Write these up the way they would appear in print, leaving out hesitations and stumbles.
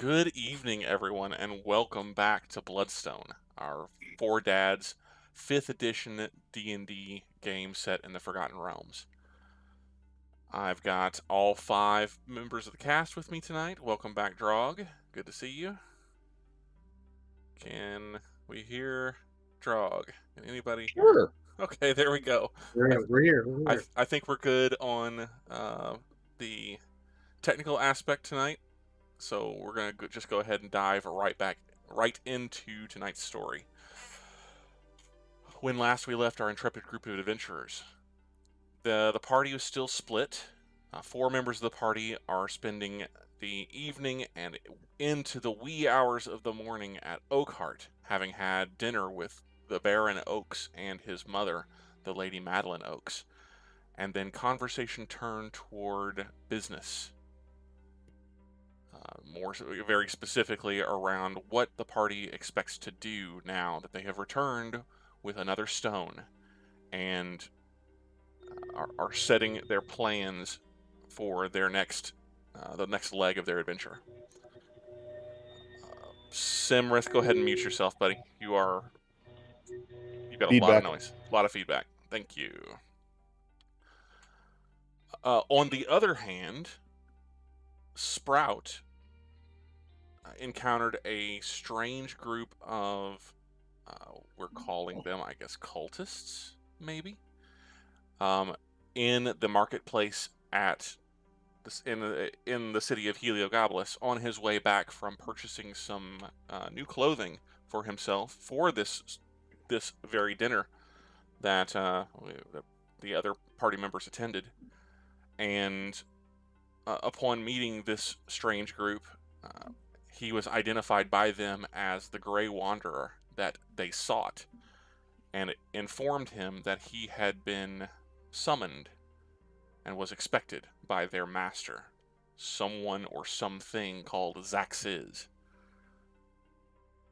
Good evening, everyone, and welcome back to Bloodstone, our Four Dads 5th edition D&D game set in the Forgotten Realms. I've got all 5 members of the cast with me tonight. Welcome back, Draugg. Good to see you. Can we hear Draugg? Can anybody hear? Sure. Okay, there we go. We're here. I think we're good on the technical aspect tonight. So we're going to just go ahead and dive right into tonight's story. When last we left our intrepid group of adventurers, the party was still split. 4 members of the party are spending the evening and into the wee hours of the morning at Oakhart, having had dinner with the Baron Oks and his mother, the Lady Madeline Oks. And then conversation turned toward business. Very specifically around what the party expects to do now that they have returned with another stone and are setting their plans for their the next leg of their adventure. Cymryth, go ahead and mute yourself, buddy. You've got a lot of Feedback. noise, a lot of feedback. Thank you. On the other hand, Sprout encountered a strange group of, we're calling them, I guess, cultists, maybe, in the marketplace in the city of Heliogabalus on his way back from purchasing some new clothing for himself for this very dinner that the other party members attended. And upon meeting this strange group, he was identified by them as the Grey Wanderer that they sought, and it informed him that he had been summoned and was expected by their master, someone or something called Zaxxis.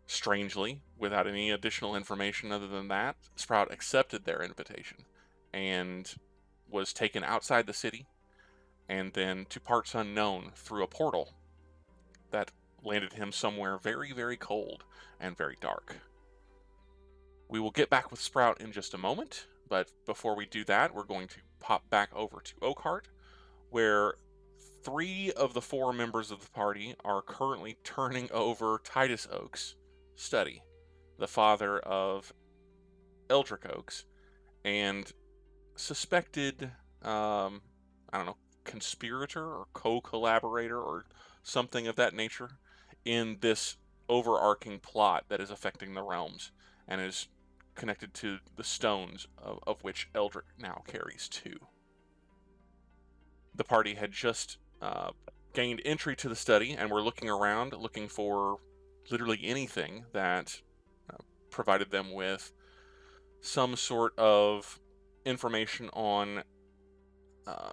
Strangely, without any additional information other than that, Sprout accepted their invitation and was taken outside the city and then to parts unknown through a portal that landed him somewhere very, very cold and very dark. We will get back with Sprout in just a moment, but before we do that, we're going to pop back over to Oakhart, where 3 of the 4 members of the party are currently turning over Titus Oks' study, the father of Eldrick Oks, and suspected, conspirator or co-collaborator or something of that nature in this overarching plot that is affecting the realms and is connected to the stones of which Eldrick now carries 2. The party had just gained entry to the study and were looking around, looking for literally anything that provided them with some sort of information on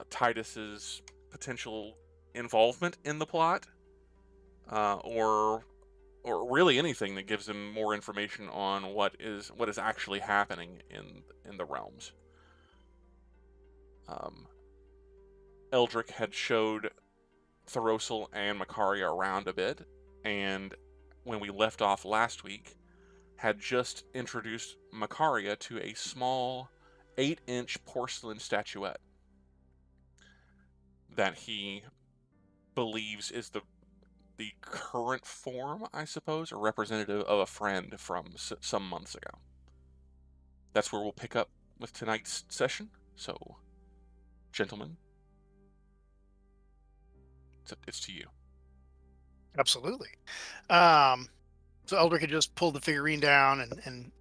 Titus's potential involvement in the plot, or really anything that gives him more information on what is actually happening in the realms. Eldrick had showed Thoros'l and Makaria around a bit, and when we left off last week, had just introduced Makaria to a small 8-inch porcelain statuette that he believes is the current form, I suppose, or representative of a friend from some months ago. That's where we'll pick up with tonight's session. So, gentlemen, it's to you. Absolutely. So Eldrick had just pulled the figurine down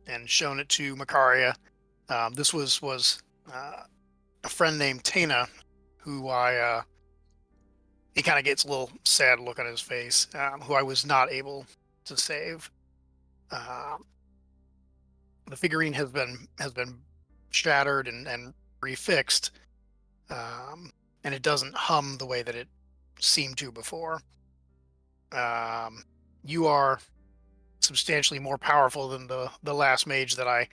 and shown it to Makaria. This was a friend named Tana, who he kind of gets a little sad look on his face, who I was not able to save. The figurine has been shattered and refixed, and it doesn't hum the way that it seemed to before. You are substantially more powerful than the last mage that I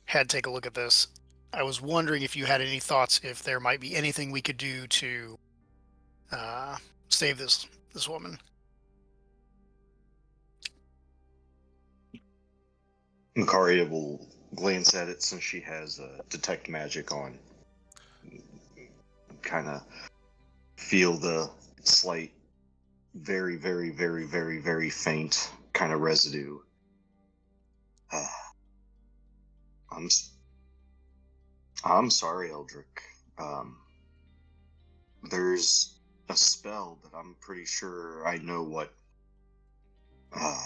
had take a look at this. I was wondering if you had any thoughts, if there might be anything we could do to save this woman. Makaria will glance at it since she has detect magic on. Kind of feel the slight, very, very, very, very, very faint kind of residue. I'm sorry, Eldrick. There's a spell that I'm pretty sure I know what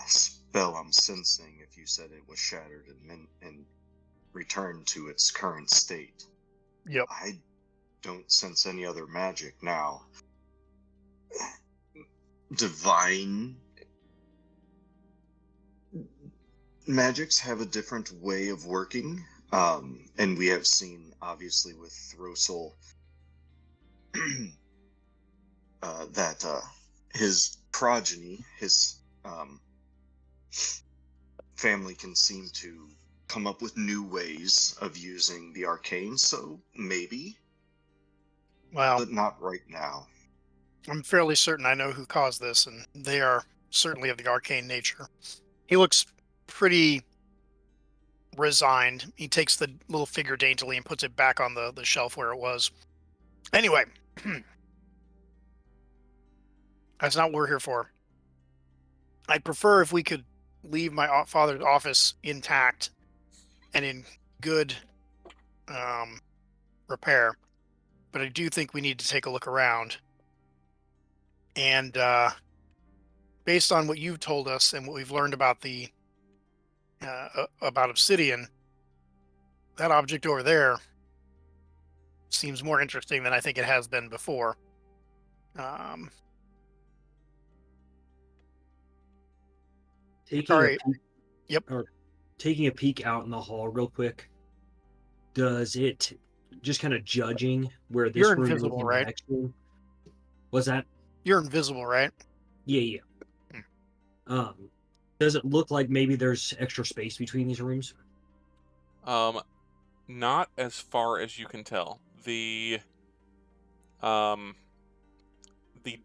spell I'm sensing if you said it was shattered and returned to its current state. Yep. I don't sense any other magic now. Divine magics have a different way of working, and we have seen, obviously, with Thoros'l that his progeny, his family can seem to come up with new ways of using the arcane, so maybe. Well, but not right now. I'm fairly certain I know who caused this, and they are certainly of the arcane nature. He looks pretty resigned. He takes the little figure daintily and puts it back on the shelf where it was. Anyway, that's not what we're here for. I'd prefer if we could leave my father's office intact and in good repair, but I do think we need to take a look around. And based on what you've told us and what we've learned about the about obsidian, that object over there seems more interesting than I think it has been before. Taking a peek, Yep. Or taking a peek out in the hall real quick. Does it just kind of judging where this You're room invisible, is in right? the next room? Was that? You're invisible, right? Yeah. Does it look like maybe there's extra space between these rooms? Not as far as you can tell. The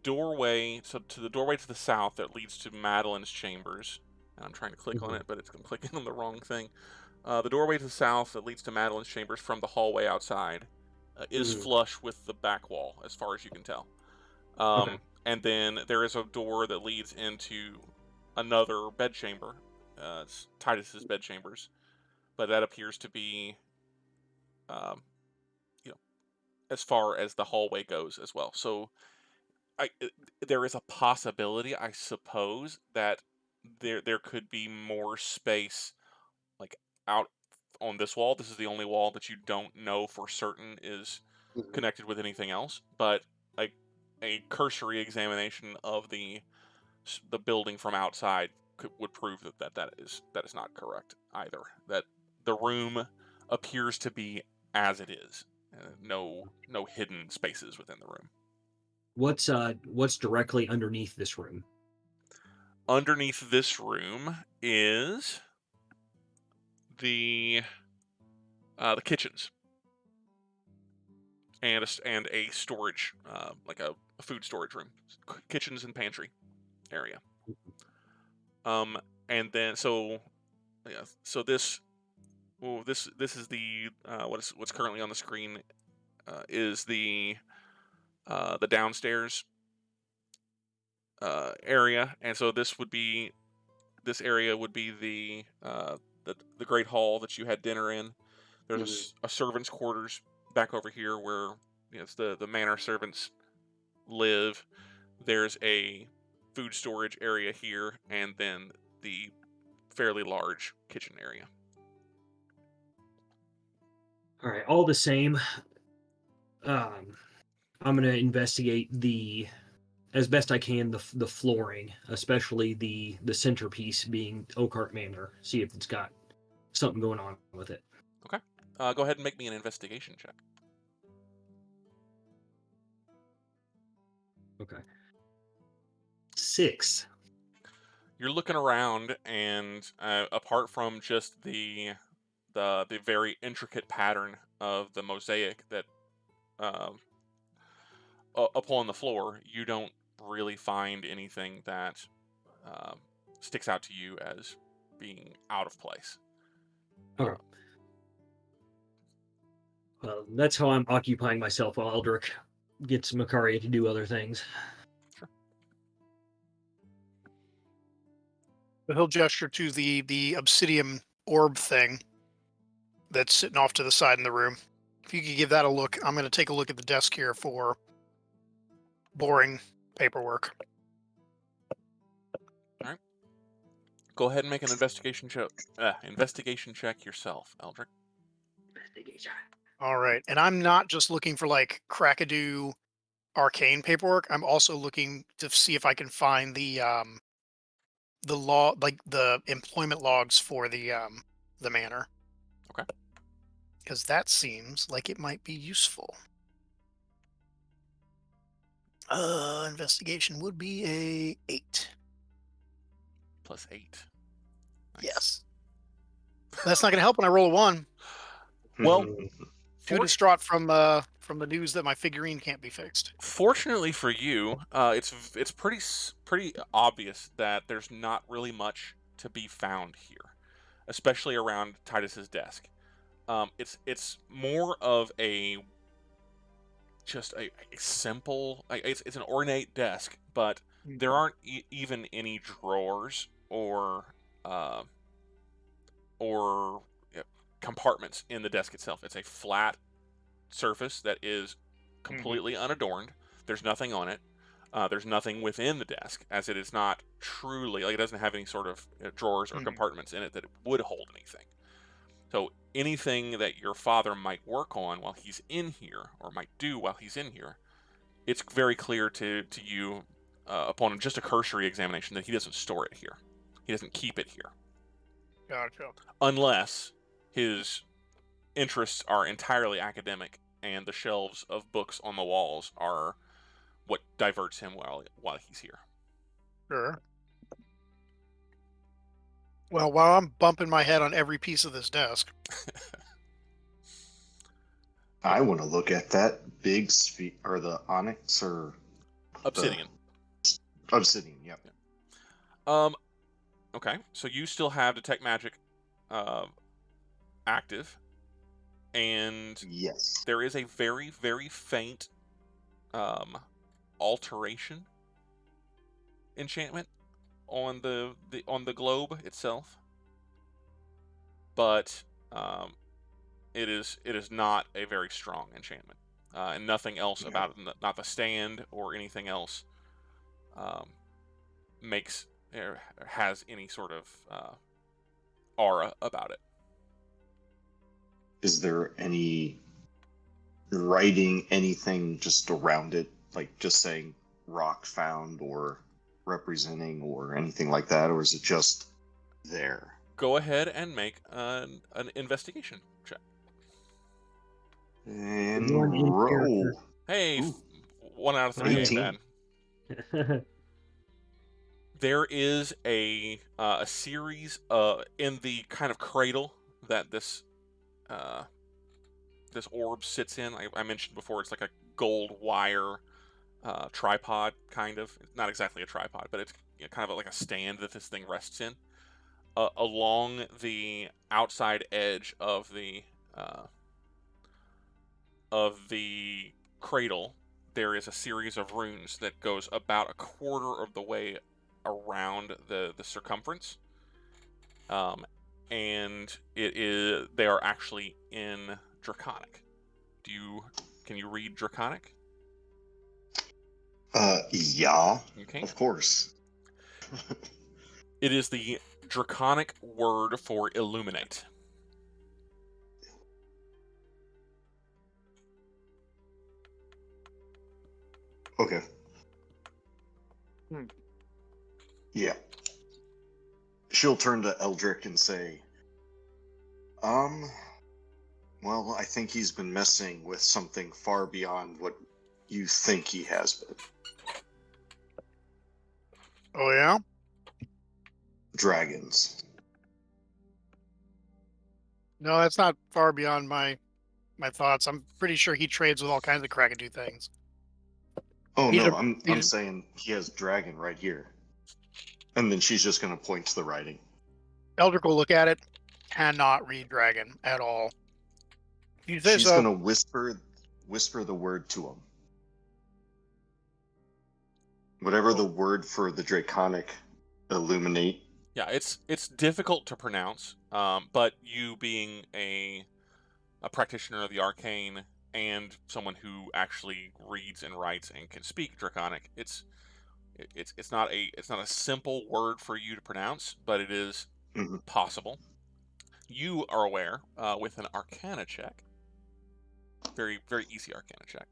doorway, so to the doorway to the south that leads to Madeline's chambers, and I'm trying to click on it, but I'm clicking on the wrong thing. The doorway to the south that leads to Madeline's chambers from the hallway outside is flush with the back wall, as far as you can tell. And then there is a door that leads into another bedchamber. It's Titus's bedchambers, but that appears to be, as far as the hallway goes as well. So there is a possibility, I suppose, that there could be more space, like out on this wall. This is the only wall that you don't know for certain is connected with anything else. But like a cursory examination of the building from outside would prove that is not correct either. That the room appears to be as it is. No hidden spaces within the room. What's directly underneath this room? Underneath this room is the kitchens and a storage, like a food storage room, kitchens and pantry area. And then so this is the what's currently on the screen is the downstairs area, and so this area would be the great hall that you had dinner in. There's a servant's quarters back over here where it's the manor servants live. There's a food storage area here, and then the fairly large kitchen area. All right, all the same, I'm going to investigate as best I can the flooring, especially the centerpiece being Oakheart Manor. See if it's got something going on with it. Okay, go ahead and make me an investigation check. Okay. 6. You're looking around, and apart from just the very intricate pattern of the mosaic that upon the floor, you don't really find anything that sticks out to you as being out of place. Okay. Well, that's how I'm occupying myself while Eldrick gets Makaria to do other things. But he'll gesture to the obsidian orb thing that's sitting off to the side in the room. If you could give that a look, I'm going to take a look at the desk here for boring paperwork. All right. Go ahead and make an investigation check yourself, Eldrick. Investigation. All right, and I'm not just looking for like crackadoo arcane paperwork. I'm also looking to see if I can find the law, like the employment logs for the manor. Okay. Because that seems like it might be useful. Investigation would be a 8. +8. Nice. Yes. That's not going to help when I roll a 1. Well, Too distraught from the news that my figurine can't be fixed. Fortunately for you, it's pretty obvious that there's not really much to be found here, especially around Titus's desk. It's more of just a simple. It's an ornate desk, but there aren't even any drawers or compartments in the desk itself. It's a flat surface that is completely unadorned. There's nothing on it. There's nothing within the desk, as it is not truly, like, it doesn't have any sort of drawers or compartments in it that it would hold anything. So anything that your father might work on while he's in here, or might do while he's in here, it's very clear to you upon just a cursory examination that he doesn't store it here. He doesn't keep it here. Gotcha. Unless his interests are entirely academic and the shelves of books on the walls are what diverts him while he's here. Sure. Well, while I'm bumping my head on every piece of this desk, I want to look at that big sphere, or the onyx, or Obsidian. Obsidian, yep. Okay, so you still have Detect Magic active, and yes, there is a very, very faint alteration enchantment on the globe itself, but it is not a very strong enchantment, and nothing else about it, not the stand or anything else, has any sort of aura about it. Is there any writing, anything just around it, like just saying rock found or representing or anything like that, or is it just there? Go ahead and make an investigation check. And One in roll. Hey, Ooh. 1 out of 3 ain't 18. bad. There is a series in the kind of cradle that this orb sits in. I mentioned before, it's like a gold wire tripod, kind of. It's not exactly a tripod, but it's kind of like a stand that this thing rests in. Along the outside edge of the cradle, there is a series of runes that goes about a quarter of the way around the circumference, and they are actually in Draconic. Can you read Draconic? Yeah, Okay. of course. It is the Draconic word for illuminate. Okay. Yeah. She'll turn to Eldrick and say, well, I think he's been messing with something far beyond what you think he has been. oh yeah, Dragons. no, that's not far beyond my thoughts. I'm pretty sure he trades with all kinds of crackadoo things. Oh, He's no, a- I'm saying he has dragon right here. And then she's just going to point to the writing. Eldrick will look at it. cannot read dragon at all. You say She's so. gonna whisper the word to him. Whatever the word for the draconic illuminate. Yeah, it's difficult to pronounce, but you being a practitioner of the arcane and someone who actually reads and writes and can speak draconic, it's not a simple word for you to pronounce, but it is Mhm. possible. You are aware with an Arcana check, very very easy Arcana check.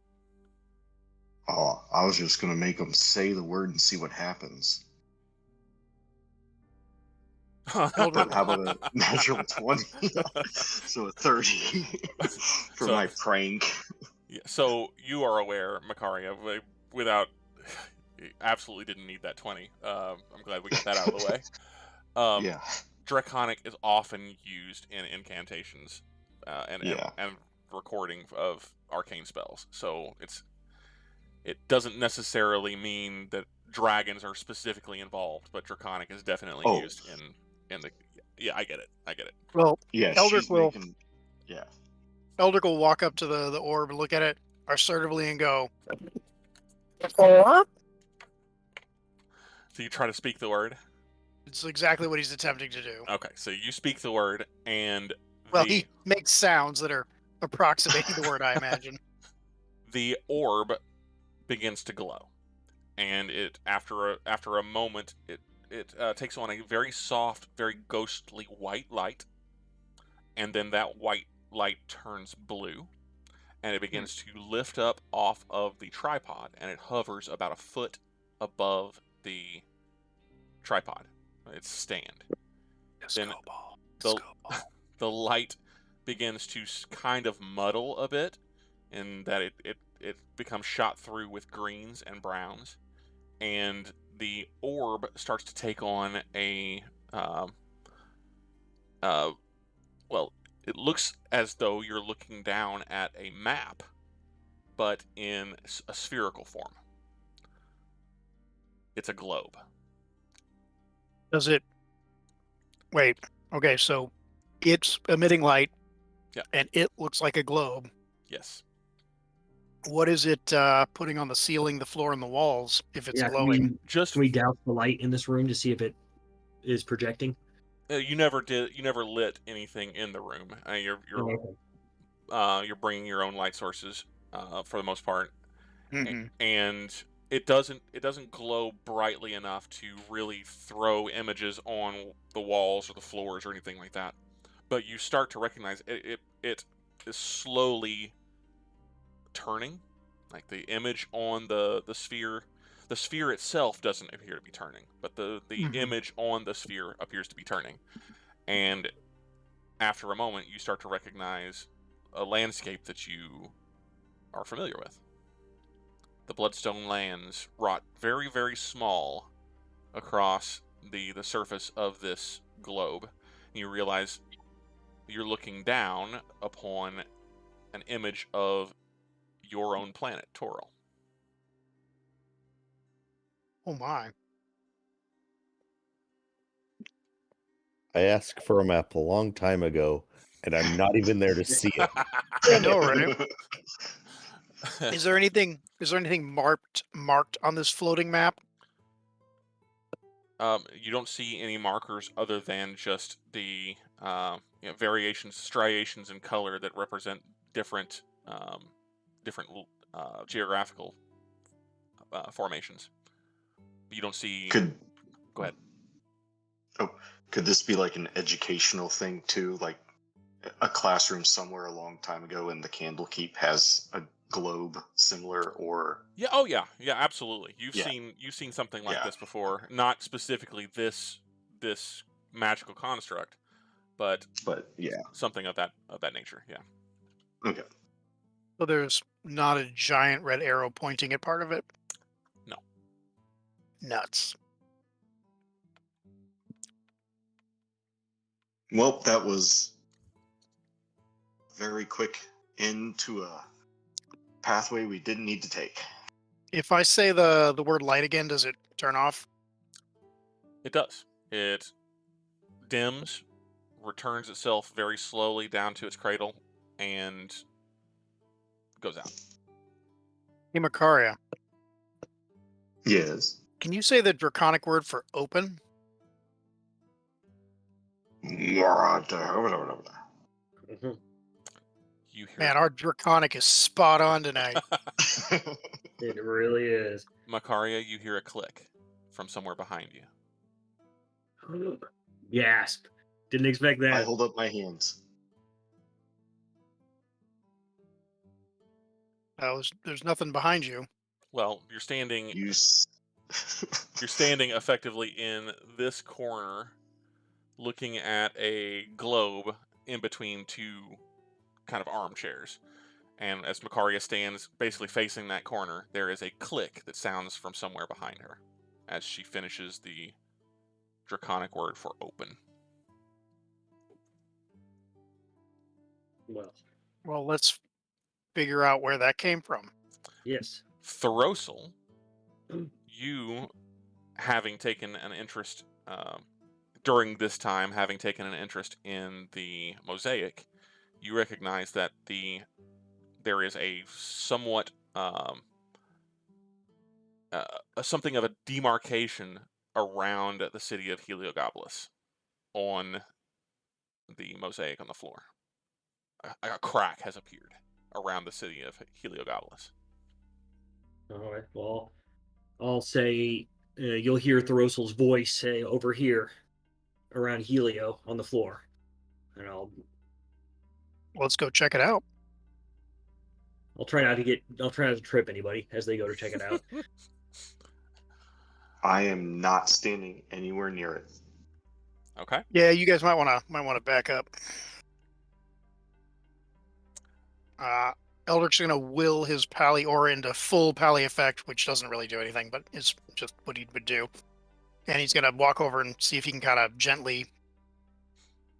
Oh, I was just gonna make him say the word and see what happens. But how about a natural 20? So a 30 for So- my prank. Yeah, so you are aware, Makaria, without absolutely didn't need that 20. I'm glad we got that out of the way. Yeah. Draconic is often used in incantations and recording of arcane spells. So it doesn't necessarily mean that dragons are specifically involved, but Draconic is definitely used in the. Yeah, I get it. Well, Yeah, Eldrick she's will. making. Yeah. Eldrick will walk up to the orb and look at it assertively and go. So you try to speak the word. It's exactly what he's attempting to do. Okay, so you speak the word, and Well, he makes sounds that are approximating the word, I imagine. The orb begins to glow, and it after a moment it takes on a very soft, very ghostly white light, and then that white light turns blue, and it begins to lift up off of the tripod, and it hovers about a foot above the tripod, its stand. Then the light begins to kind of muddle a bit, in that it becomes shot through with greens and browns, and the orb starts to take on a well, it looks as though you're looking down at a map, but in a spherical form. It's a globe. Does it? Wait. Okay, so it's emitting light, and it looks like a globe. Yes. What is it putting on the ceiling, the floor, and the walls if it's glowing? Can we douse the light in this room to see if it is projecting? You never lit anything in the room. You're bringing your own light sources for the most part, and it doesn't glow brightly enough to really throw images on the walls or the floors or anything like that. But you start to recognize it is slowly turning, like the image on the sphere. The sphere itself doesn't appear to be turning, but the image on the sphere appears to be turning. And after a moment, you start to recognize a landscape that you are familiar with. The Bloodstone lands wrought very, very small across the surface of this globe. And you realize you're looking down upon an image of your own planet, Thoros'l. Oh my. I asked for a map a long time ago, and I'm not even there to see it. I know, right? Is there anything marked on this floating map? You don't see any markers other than just the variations, striations in color that represent different geographical formations. You don't see. Go ahead. Oh, could this be like an educational thing too? Like a classroom somewhere a long time ago, and the Candlekeep has a globe similar, or yeah, absolutely. You've seen something like this before. Not specifically this magical construct, but something of that nature. Yeah. Okay. So there's not a giant red arrow pointing at part of it? No. Nuts. Well, that was very quick into a pathway we didn't need to take. If I say the word light again, does it turn off? It does. It dims, returns itself very slowly down to its cradle and goes out. Hey, Makaria, Yes. can you say the draconic word for open? Mhm. You hear Man, our draconic is spot on tonight. It really is. Makaria, you hear a click from somewhere behind you. Gasp. Didn't expect I that. hold up my hands. There's nothing behind you. Well, you're standing You. you're standing effectively in this corner looking at a globe in between two kind of armchairs. And as Makaria stands basically facing that corner, there is a click that sounds from somewhere behind her as she finishes the draconic word for open. Well, let's figure out where that came from. Yes. Thoros'l, you having taken an interest during this time, having taken an interest in the mosaic, you recognize that there is a somewhat something of a demarcation around the city of Heliogabalus on the mosaic on the floor. A crack has appeared around the city of Heliogabalus. All right. Well, I'll say you'll hear Thoros'l's voice say over here around Helio on the floor. And Let's go check it out. I'll try not to trip anybody as they go to check it out. I am not standing anywhere near it. Okay. Yeah, you guys might want to back up. Eldrick's gonna will his pally aura into full pally effect, which doesn't really do anything, but it's just what he would do. And he's gonna walk over and see if he can kind of gently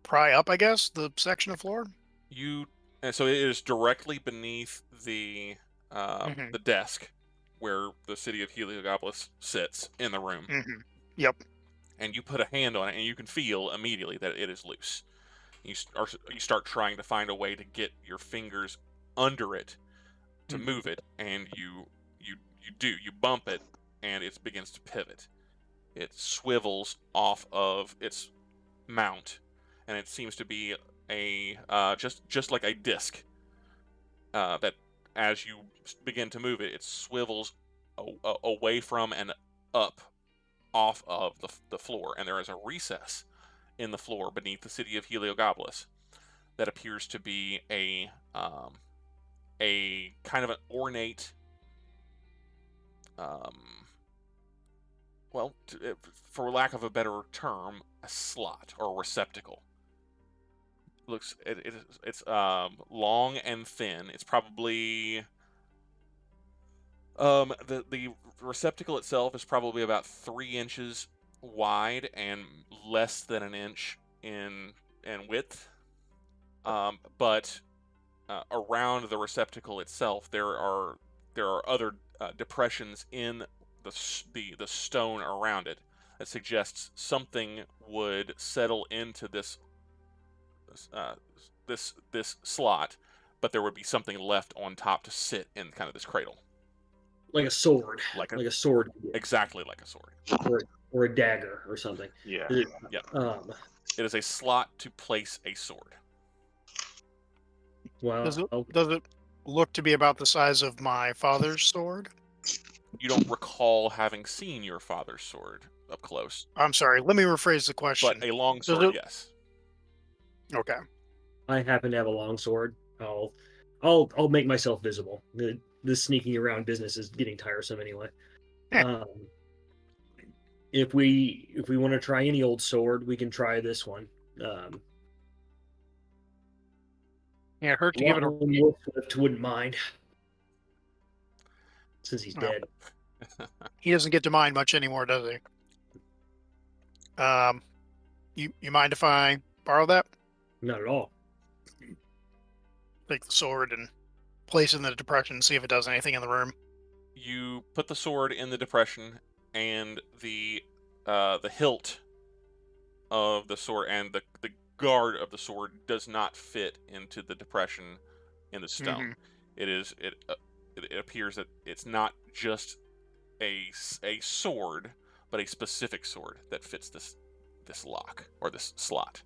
pry up, I guess, the section of floor. So it is directly beneath the Mhm. the desk where the city of Heliogabalus sits in the room. Mm-hmm. Yep. And you put a hand on it, and you can feel immediately that it is loose. You start trying to find a way to get your fingers under it to move it, and you bump it, and it begins to pivot. It swivels off of its mount, and it seems to be a just like a disc that as you begin to move it, it swivels away from and up off of the floor, and there is a recess in the floor beneath the city of Heliogabalus that appears to be a kind of an ornate, well, for lack of a better term, a slot or a receptacle. It's long and thin. It's probably the receptacle itself is probably about 3 inches wide and less than an inch in width. But around the receptacle itself, there are other depressions in the stone around it that suggests something would settle into this slot, but there would be something left on top to sit in kind of this cradle. Like a sword. Like a sword. Exactly like a sword. Or a dagger or something. Yeah. Yeah. It is a slot to place a sword. Well, Does it look to be about the size of my father's sword? You don't recall having seen your father's sword up close. I'm sorry. Let me rephrase the question. But a long sword, yes. Okay. I happen to have a long sword. I'll make myself visible. This sneaking around business is getting tiresome anyway. If we want to try any old sword, we can try this one. Yeah, it hurt to give it a. Wouldn't mind, since he's dead. He doesn't get to mind much anymore, does he? You mind if I borrow that? Not at all. Take the sword and place it in the depression and see if it does anything in the room. You put the sword in the depression, and the hilt of the sword and guard of the sword does not fit into the depression in the stone. It appears that it's not just a sword, but a specific sword that fits this lock or this slot.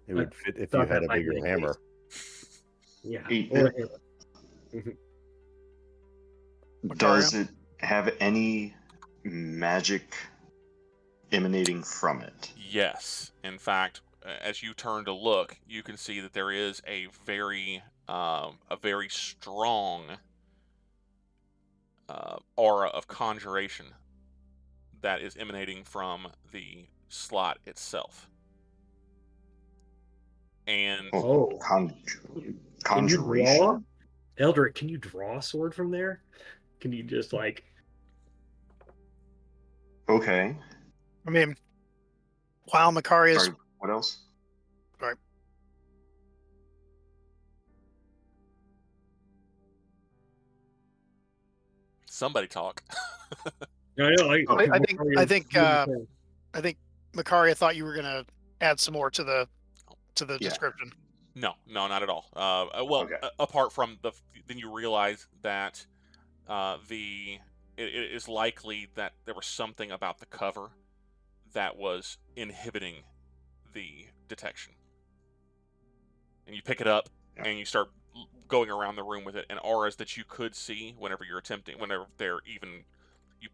It would fit if thought you had that a might bigger be the hammer. Yeah. 8-bit. Does it have any magic emanating from it? Yes. In fact, as you turn to look, you can see that there is a very strong aura of conjuration that is emanating from the slot itself. And Can you Conjuration? draw? Eldrick, can you draw a sword from there? Can you just like... Okay. I mean, while Makaria's... Sorry, what else? Sorry. somebody talk. I know. I think Makaria thought you were gonna add some more to the description. No, not at all. Okay. Apart from then you realize that it is likely that there was something about the cover that was inhibiting the detection. And you pick it up and you start going around the room with it, and auras that you could see whenever you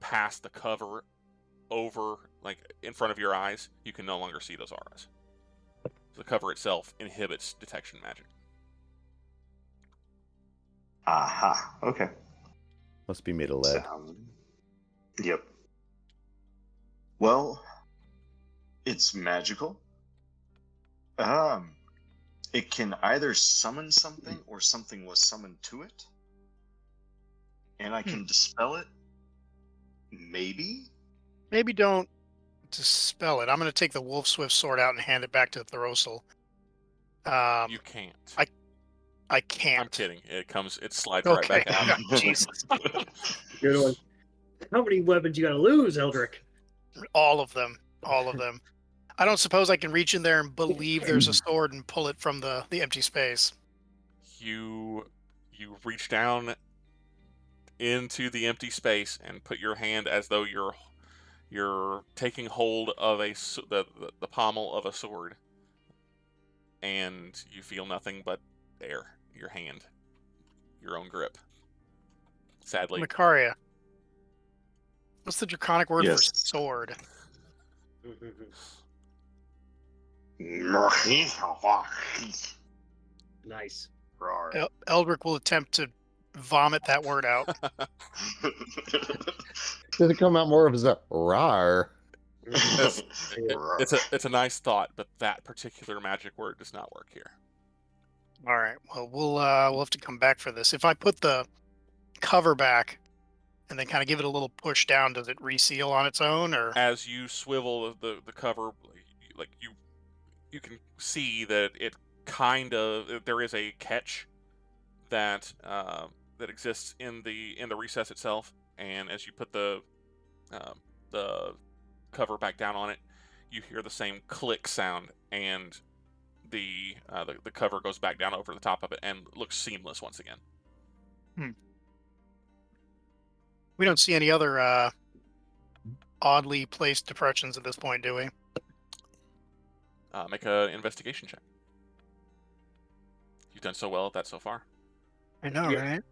pass the cover over, like in front of your eyes, you can no longer see those auras. The cover itself inhibits detection magic. Aha. Okay. Must be made of lead. Yep. Well, it's magical. It can either summon something or something was summoned to it. And I can dispel it. Maybe? Maybe don't dispel it. I'm going to take the Wolf Swift sword out and hand it back to Thoros'l. You can't. I can't. I'm kidding. It slides right back out. Jesus. Good one. How many weapons you gotta lose, Eldrick? All of them. I don't suppose I can reach in there and believe there's a sword and pull it from the empty space. You reach down into the empty space and put your hand as though you're taking hold of the pommel of a sword, and you feel nothing but air. Your hand, your own grip. Sadly, Makaria, what's the draconic word Yes. for sword? Nice. Eldrick will attempt to vomit that word out. Does it come out more of as a rawr? it's a nice thought, but that particular magic word does not work here. All right. Well, we'll have to come back for this. If I put the cover back and then kind of give it a little push down, does it reseal on its own, or? As you swivel the cover, like you can see that it there is a catch that exists in the recess itself, and as you put the cover back down on it, you hear the same click sound, and the cover goes back down over the top of it and looks seamless once again. We don't see any other oddly placed depressions at this point, do we? Make an investigation check. You've done so well at that so far. I know, right?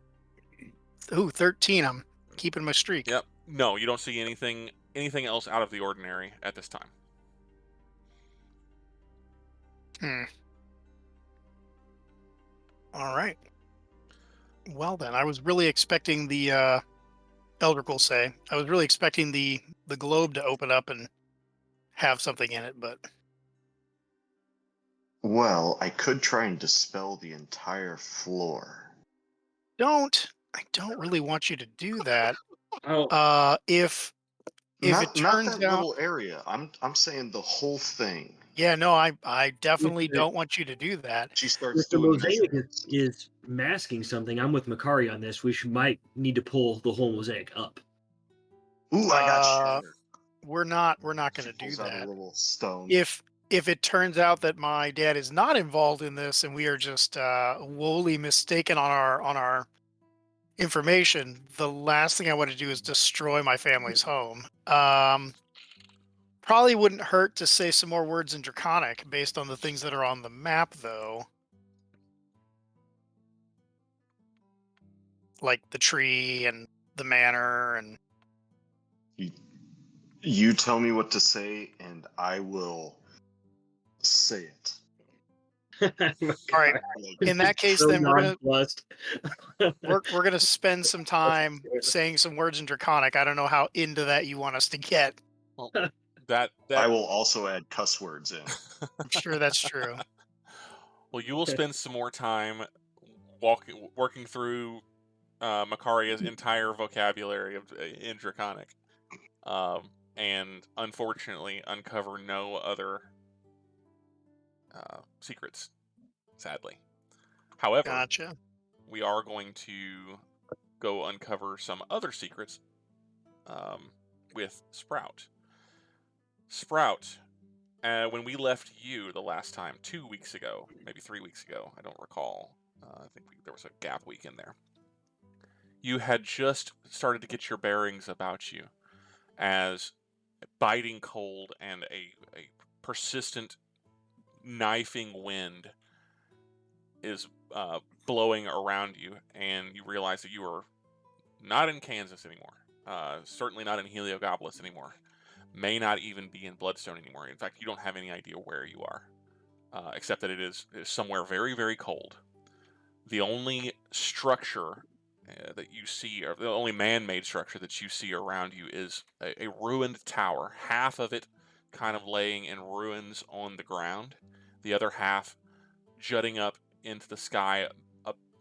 Ooh, 13. I'm keeping my streak. Yep. No, you don't see anything else out of the ordinary at this time. All right. Well then, I was really expecting the Eldrick will say, I was really expecting the globe to open up and have something in it, but Well, I could try and dispel the entire floor. I don't really want you to do that. Oh, If Not it turns that out, little area. I'm saying the whole thing. yeah, no, I definitely don't want you to do that. She starts if the doing mosaic measurements. is masking something, I'm with Makaria on this. We might need to pull the whole mosaic up. Ooh, I got shattered. We're not going to She do pulls out a that. little stone. If if it turns out that my dad is not involved in this and we are just woefully mistaken on our information, the last thing I want to do is destroy my family's home. Probably wouldn't hurt to say some more words in Draconic based on the things that are on the map, though. Like the tree and the manor and... You tell me what to say, and I will say it. All right. In that case, So then nonplussed. we're gonna spend some time saying some words in Draconic. I don't know how into that you want us to get. Well, that I will also add cuss words in. I'm sure that's true. Well, you will spend some more time working through Makaria's entire vocabulary in Draconic, and unfortunately uncover no other secrets, sadly. However, Gotcha. we are going to go uncover some other secrets with Sprout. Sprout, when we left you the last time, 2 weeks ago, maybe 3 weeks ago, I don't recall. I think there was a gap week in there. You had just started to get your bearings about you as biting cold and a persistent knifing wind is blowing around you, and you realize that you are not in Kansas anymore. Certainly not in Heliogabalus anymore. May not even be in Bloodstone anymore. In fact, you don't have any idea where you are, except that it is somewhere very, very cold. The only structure that you see, or the only man-made structure that you see around you, is a ruined tower. Half of it kind of laying in ruins on the ground, the other half jutting up into the sky,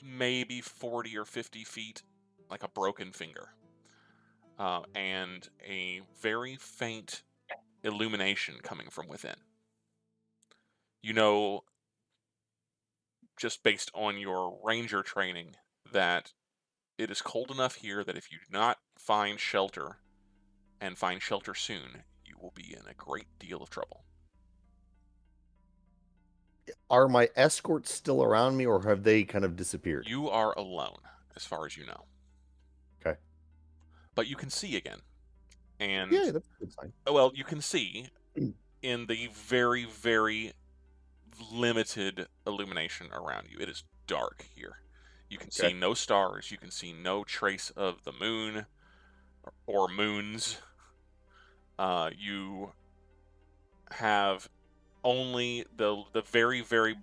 maybe 40 or 50 feet, like a broken finger, and a very faint illumination coming from within. You know, just based on your ranger training, that it is cold enough here that if you do not find shelter, and find shelter soon, you will be in a great deal of trouble. Are my escorts still around me, or have they kind of disappeared? You are alone, as far as you know. Okay. But you can see again. And, Yeah, that's a good sign. well, you can see in the very, very limited illumination around you. It is dark here. You can see no stars. You can see no trace of the moon or moons. You have only the very, very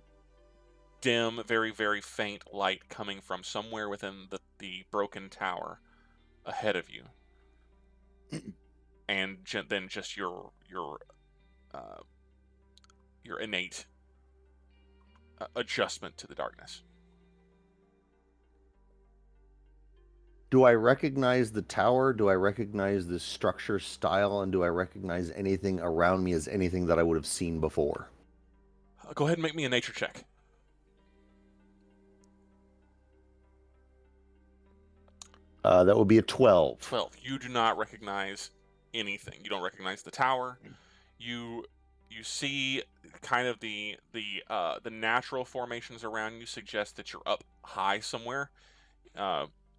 dim, very, very faint light coming from somewhere within the broken tower ahead of you, and then just your innate adjustment to the darkness. Do I recognize the tower? Do I recognize the structure style? And do I recognize anything around me as anything that I would have seen before? Go ahead and make me a nature check. That would be a 12. 12. You do not recognize anything. You don't recognize the tower. You see kind of the natural formations around you suggest that you're up high somewhere,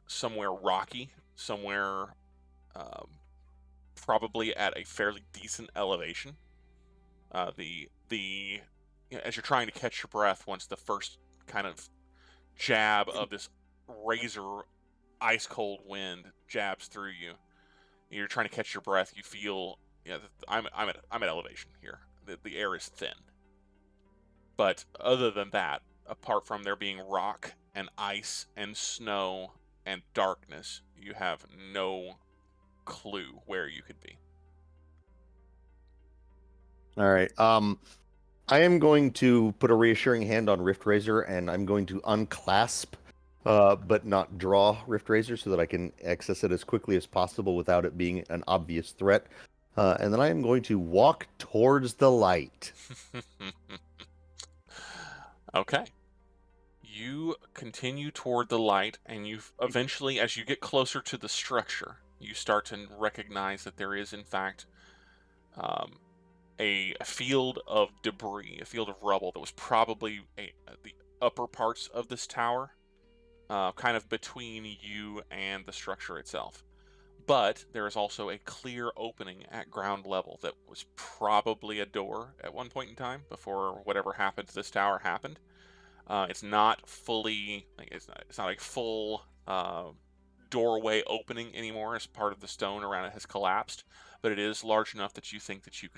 somewhere rocky, somewhere probably at a fairly decent elevation. As you're trying to catch your breath, once the first kind of jab of this razor ice cold wind jabs through you, you're trying to catch your breath. You feel, I'm at elevation here. The air is thin. But other than that, apart from there being rock and ice and snow and darkness, you have no clue where you could be. All right. I am going to put a reassuring hand on Riftrender, and I'm going to unclasp, but not draw Riftrender, so that I can access it as quickly as possible without it being an obvious threat. And then I am going to walk towards the light. Okay. You continue toward the light, and you eventually, as you get closer to the structure, you start to recognize that there is, in fact, a field of debris, a field of rubble that was probably the upper parts of this tower, kind of between you and the structure itself. But there is also a clear opening at ground level that was probably a door at one point in time before whatever happened to this tower happened. It's not fully, it's not a full doorway opening anymore, as part of the stone around it has collapsed, but it is large enough that you think that you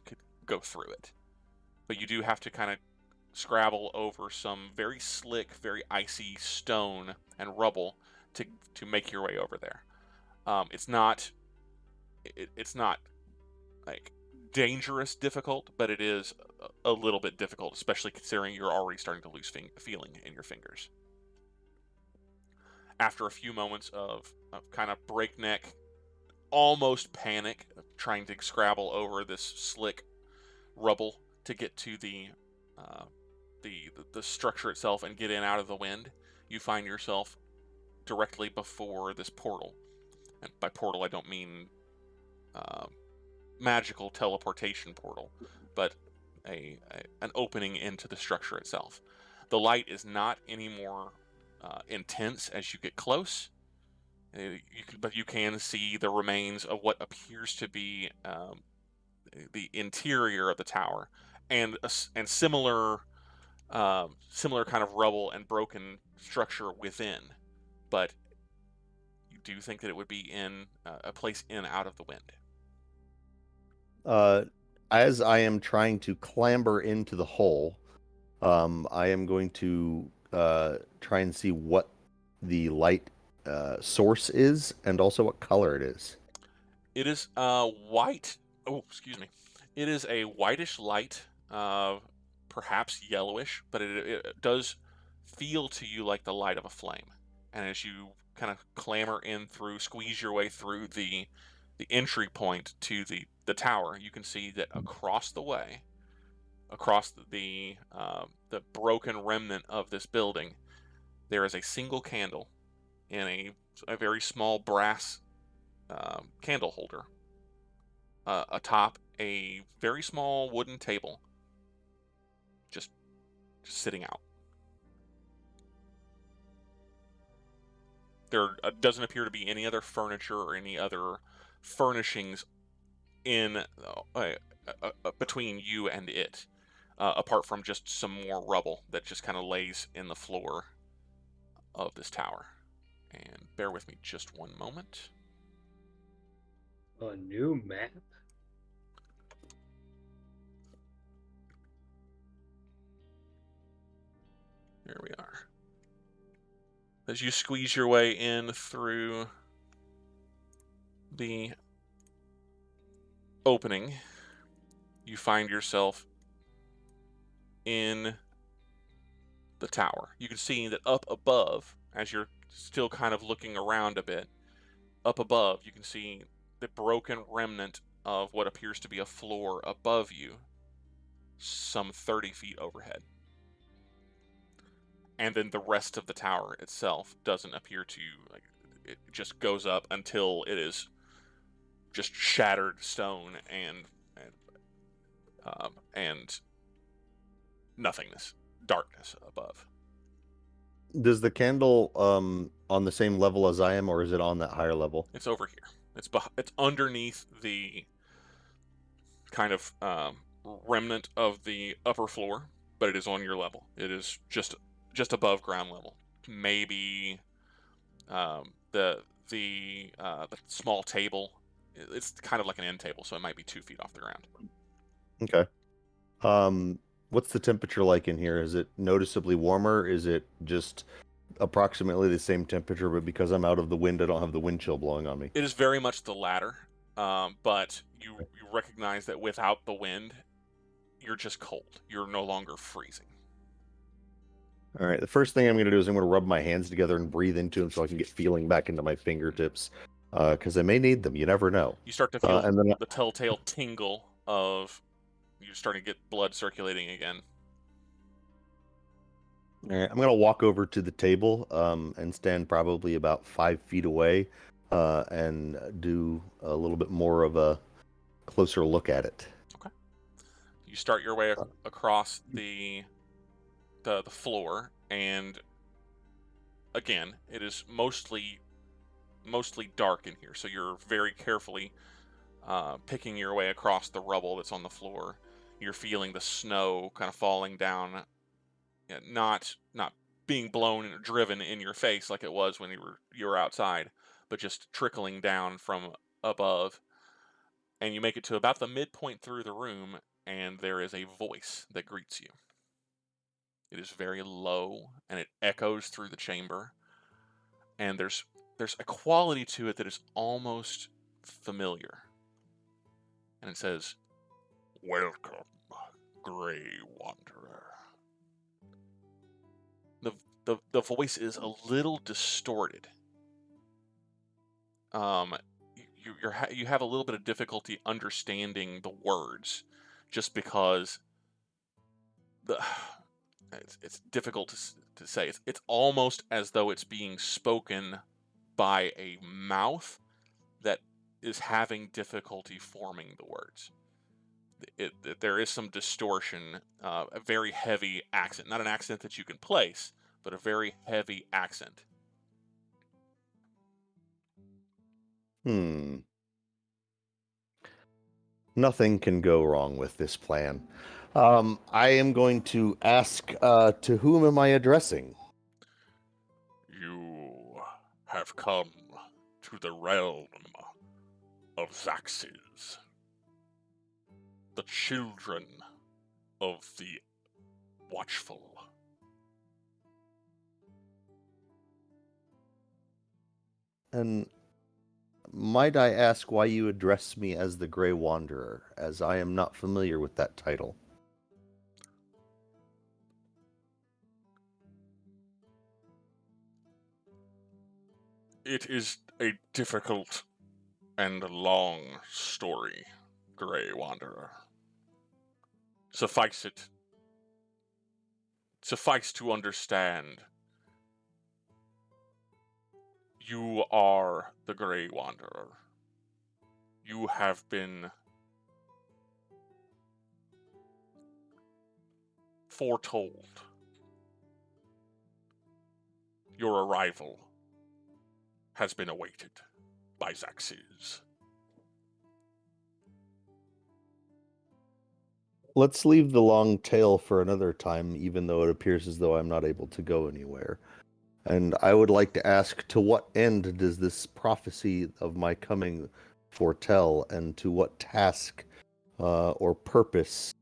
could go through it. But you do have to kind of scrabble over some very slick, very icy stone and rubble to make your way over there. It's not like dangerous difficult, but it is a little bit difficult, especially considering you're already starting to lose feeling in your fingers. After a few moments of kind of breakneck, almost panic, trying to scrabble over this slick rubble to get to the structure itself and get in out of the wind, you find yourself directly before this portal. And by portal, I don't mean magical teleportation portal, but an opening into the structure itself. The light is not any more intense as you get close, but you can see the remains of what appears to be the interior of the tower, and similar kind of rubble and broken structure within. But you do think that it would be in a place in out of the wind. As I am trying to clamber into the hole, I am going to try and see what the light source is, and also what color it is. It is white. Oh, excuse me. It is a whitish light, perhaps yellowish, but it does feel to you like the light of a flame. And as you kind of clamber in through, squeeze your way through the entry point to the tower, you can see that across the way, across the broken remnant of this building, there is a single candle in a very small brass candle holder atop a very small wooden table, just sitting out. There doesn't appear to be any other furniture or any other furnishings in between you and it, apart from just some more rubble that just kind of lays in the floor of this tower. And bear with me just one moment. A new map? Here we are. As you squeeze your way in through the opening, you find yourself in the tower. You can see that up above, as you're still kind of looking around a bit, up above you can see the broken remnant of what appears to be a floor above you, some 30 feet overhead. And then the rest of the tower itself doesn't appear to, like, it just goes up until it is just shattered stone and nothingness, darkness above. Does the candle on the same level as I am, or is it on that higher level? It's over here. It's underneath the kind of remnant of the upper floor, but it is on your level. It is just above ground level. Maybe the small table. It's kind of like an end table, so it might be 2 feet off the ground. Okay. What's the temperature like in here? Is it noticeably warmer? Is it just approximately the same temperature, but because I'm out of the wind, I don't have the wind chill blowing on me? It is very much the latter, but you recognize that without the wind, you're just cold. You're no longer freezing. All right. The first thing I'm going to do is I'm going to rub my hands together and breathe into them so I can get feeling back into my fingertips, because I may need them. You never know. You start to feel and then the telltale tingle of you're starting to get blood circulating again. All right, I'm going to walk over to the table and stand probably about 5 feet away and do a little bit more of a closer look at it. Okay. You start your way across the floor, and again, it is mostly dark in here. So you're very carefully picking your way across the rubble that's on the floor. You're feeling the snow kind of falling down, not being blown and driven in your face like it was when you were outside, but just trickling down from above. And you make it to about the midpoint through the room, and there is a voice that greets you. It is very low, and it echoes through the chamber. And there's a quality to it that is almost familiar. And it says, "Welcome, Grey Wanderer." The voice is a little distorted. You have a little bit of difficulty understanding the words, just because it's difficult to say. It's almost as though it's being spoken by a mouth that is having difficulty forming the words. There is some distortion, a very heavy accent. Not an accent that you can place, but a very heavy accent. Nothing can go wrong with this plan. I am going to ask, to whom am I addressing? You have come to the realm of Zaxxis, the children of the Watchful. And might I ask why you address me as the Grey Wanderer, as I am not familiar with that title? It is a difficult and long story, Grey Wanderer. Suffice to understand, you are the Grey Wanderer. You have been foretold. Your arrival has been awaited by Zaxxis. Let's leave the long tale for another time, even though it appears as though I'm not able to go anywhere. And I would like to ask, to what end does this prophecy of my coming foretell, and to what task or purpose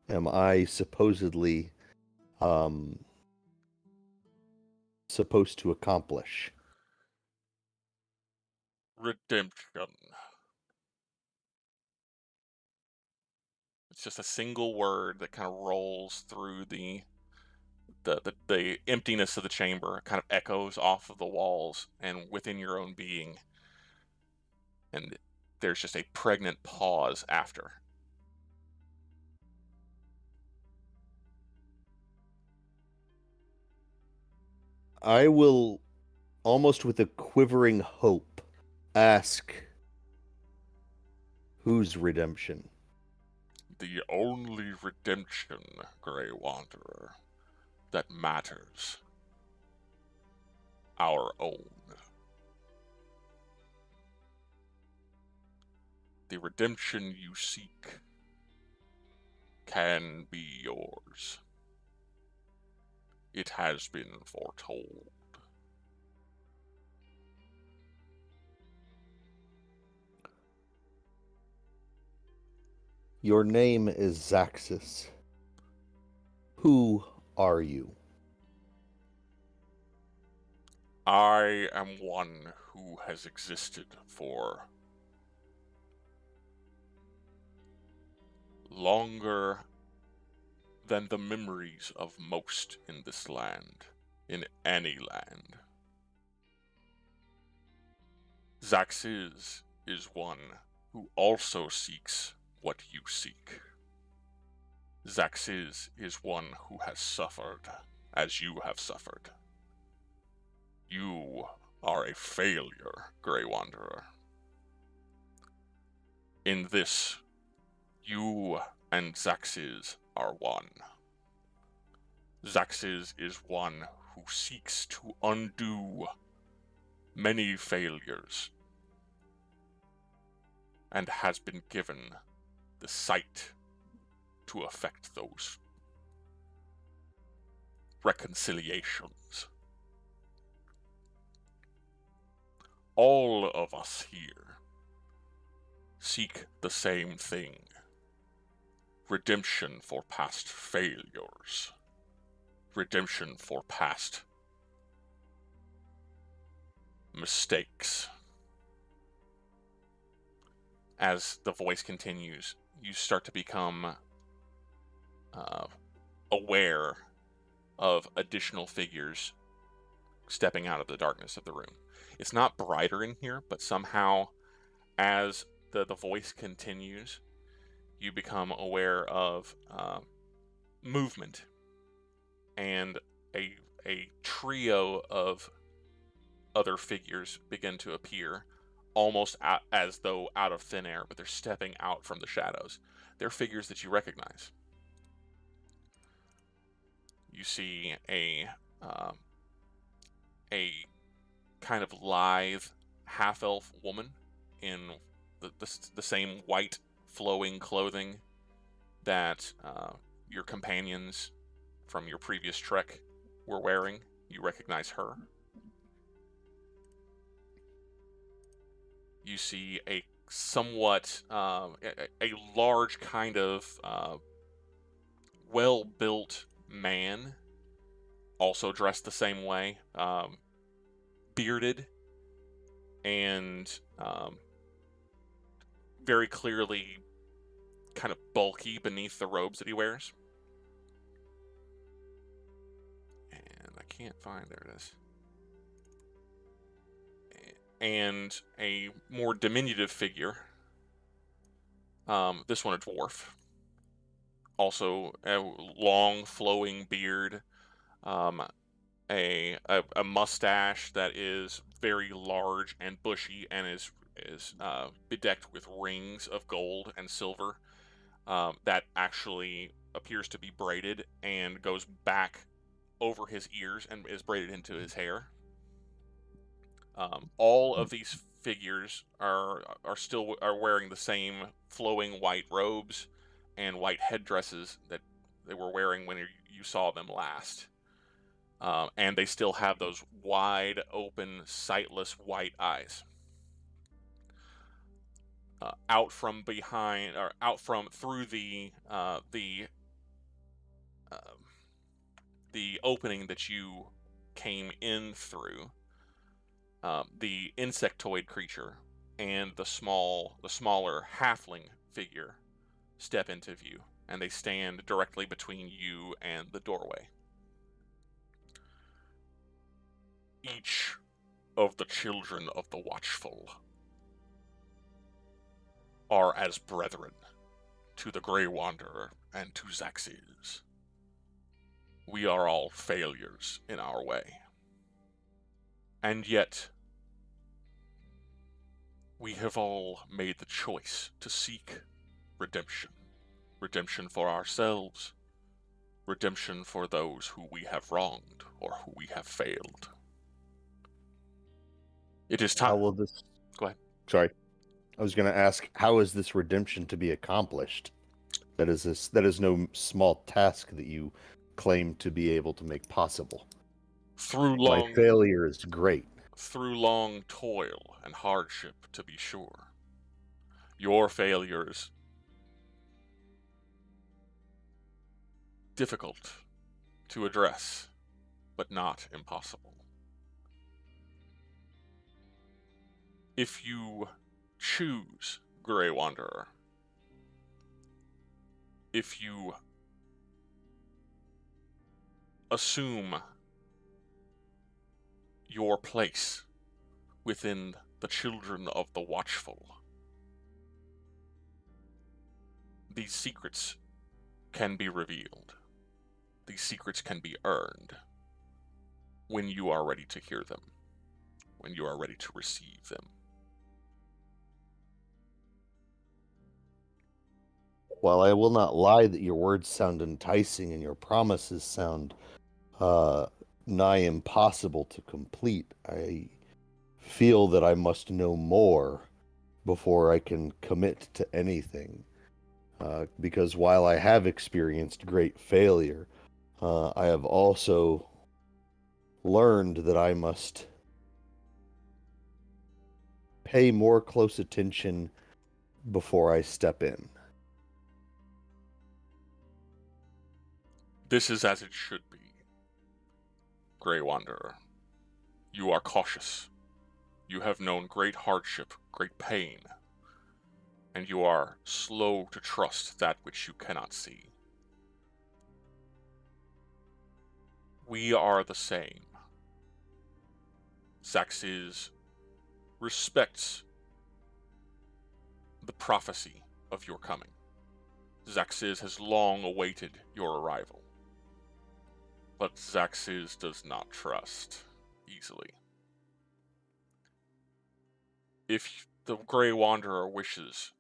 am I supposedly supposed to accomplish? Redemption. It's just a single word that kind of rolls through the emptiness of the chamber. It kind of echoes off of the walls and within your own being. And there's just a pregnant pause after. I will, almost with a quivering hope, ask, whose redemption? The only redemption, Grey Wanderer, that matters. Our own. The redemption you seek can be yours. It has been foretold. Your name is Zaxxis. Who are you? I am one who has existed for longer than the memories of most in this land, in any land. Zaxxis is one who also seeks what you seek. Zaxxis is one who has suffered as you have suffered. You are a failure, Grey Wanderer. In this, you and Zaxxis are one. Zaxxis is one who seeks to undo many failures and has been given the sight to effect those reconciliations. All of us here seek the same thing: redemption for past failures, redemption for past mistakes. As the voice continues, you start to become aware of additional figures stepping out of the darkness of the room. It's not brighter in here, but somehow, as the voice continues, you become aware of movement, and a trio of other figures begin to appear, almost as though out of thin air, but they're stepping out from the shadows. They're figures that you recognize. You see a kind of lithe half-elf woman in the same white flowing clothing that your companions from your previous trek were wearing. You recognize her. You see a somewhat a large kind of well-built man, also dressed the same way, bearded and very clearly kind of bulky beneath the robes that he wears. And I can't find, there it is. And a more diminutive figure, this one a dwarf, also a long flowing beard, a mustache that is very large and bushy and is bedecked with rings of gold and silver, that actually appears to be braided and goes back over his ears and is braided into his hair. All of these figures are still wearing the same flowing white robes and white headdresses that they were wearing when you saw them last. And they still have those wide open, sightless white eyes. Out from behind, or out from through the opening that you came in through, the insectoid creature and the smaller halfling figure step into view, and they stand directly between you and the doorway. Each of the children of the Watchful are as brethren to the Grey Wanderer and to Zaxxis. We are all failures in our way. And yet, we have all made the choice to seek redemption. Redemption for ourselves. Redemption for those who we have wronged or who we have failed. It is time. How will this... Go ahead. Sorry. I was going to ask, how is this redemption to be accomplished? That is no small task that you claim to be able to make possible. My failure is great. Through long toil and hardship, to be sure. Your failures difficult to address, but not impossible. If you choose Grey Wanderer, if you assume your place within the children of the Watchful, these secrets can be revealed. These secrets can be earned when you are ready to hear them, when you are ready to receive them. While I will not lie that your words sound enticing and your promises sound nigh impossible to complete, I feel that I must know more before I can commit to anything. Because while I have experienced great failure, I have also learned that I must pay more close attention before I step in. This is as it should be. Grey Wanderer, you are cautious. You have known great hardship, great pain, and you are slow to trust that which you cannot see. We are the same. Zaxxis respects the prophecy of your coming. Zaxxis has long awaited your arrival. But Zaxxis does not trust easily. If the Grey Wanderer wishes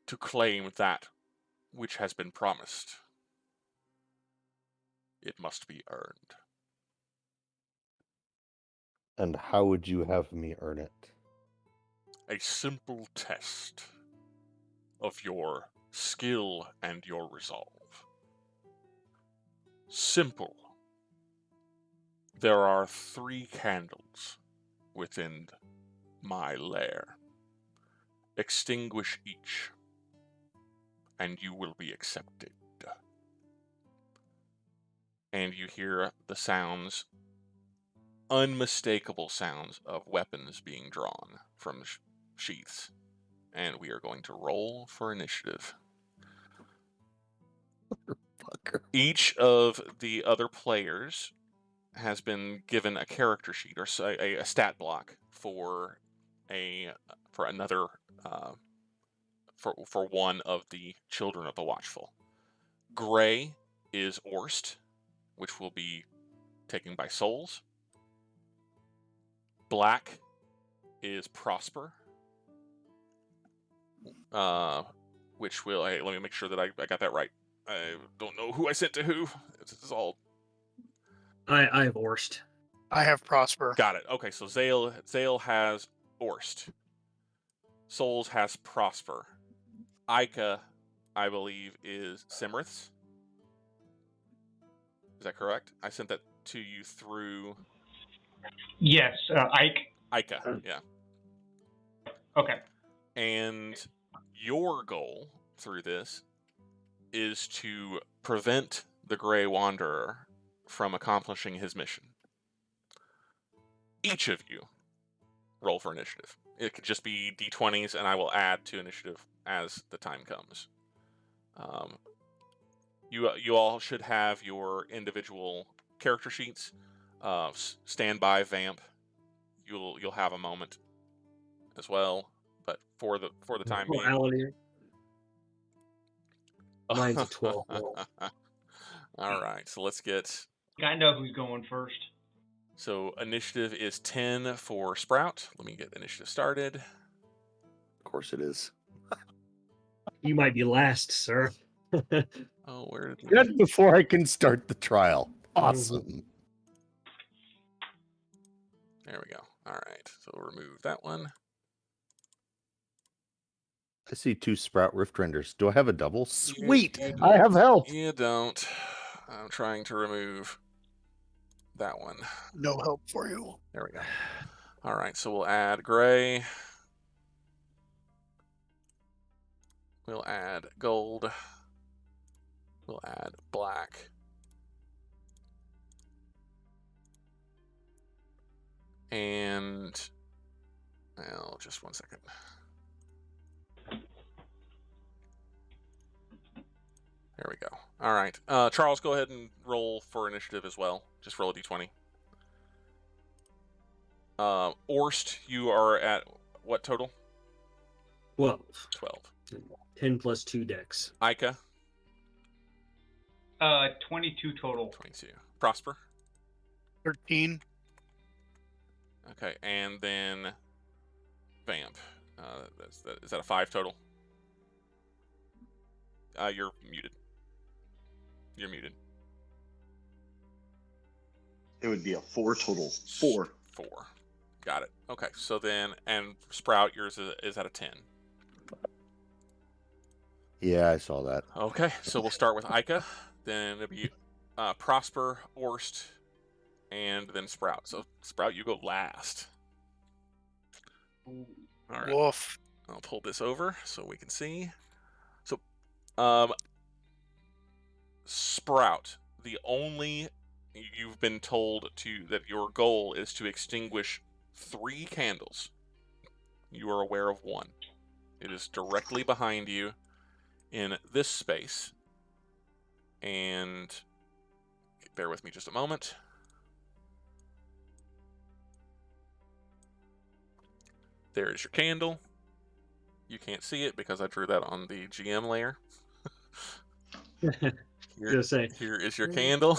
to claim that which has been promised, it must be earned. And how would you have me earn it? A simple test of your skill and your resolve. Simple. There are 3 candles within my lair. Extinguish each, and you will be accepted. And you hear the sounds, unmistakable sounds of weapons being drawn from sheaths. And we are going to roll for initiative. Fucker. Each of the other players has been given a character sheet or a stat block for another for one of the children of the Watchful. Gray is Orst, which will be taken by souls. Black is Prosper, which will... Hey, let me make sure that I got that right. I don't know who I sent to who. It's all... I have Orst. I have Prosper. Got it. Okay, so Zale has Orst. Souls has Prosper. Ica, I believe, is Cymryth's. Is that correct? I sent that to you through... Yes, Ike. Ica, yeah. Okay. And your goal through this is to prevent the Grey Wanderer from accomplishing his mission. Each of you roll for initiative. It could just be d20s, and I will add to initiative as the time comes. You all should have your individual character sheets. Standby vamp. You'll have a moment as well, but for the time being, Alanere. Mine's a 12 roll. All right, so let's get... I know who's going first. So initiative is 10 for Sprout. Let me get initiative started. Of course it is. You might be last, sir. Oh, where did Just before I can start the trial. Awesome. There we go. All right, so we'll remove that one. I see 2 Sprout Riftrenders. Do I have a double? Sweet! I have help! You don't. I'm trying to remove that one. No help for you. There we go. All right, so we'll add gray. We'll add gold. We'll add black. And, well, just one second. There we go. All right. Charles, go ahead and roll for initiative as well. Just roll a d20. Orst, you are at what total? 12. 12. 10 plus 2 decks. Ica? 22 total. 22. Prosper? 13. Okay, and then Vamp. Is that a 5 total? You're muted. You're muted. It would be a 4 total. 4. 4. Got it. Okay, so then, and Sprout, yours is at a 10. Yeah, I saw that. Okay, so we'll start with Ica, then it'll be Prosper, Orst, and then Sprout. So Sprout, you go last. All right. Woof. I'll pull this over so we can see. So, Sprout, you've been told that your goal is to extinguish 3 candles. You are aware of one. It is directly behind you in this space. And bear with me just a moment. There is your candle. You can't see it because I drew that on the GM layer. Here is your candle.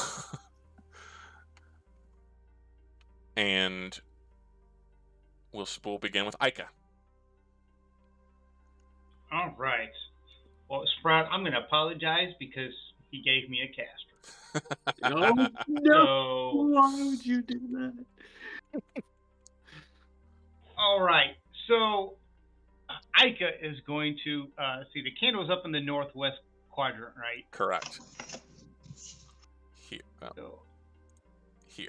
And we'll begin with Ica. All right. Well, Sprout, I'm going to apologize because he gave me a caster. Oh, no! So, Why would you do that? all right. So, Ica is going to see the candle's up in the northwest quadrant, right? Correct. Here. So, Here.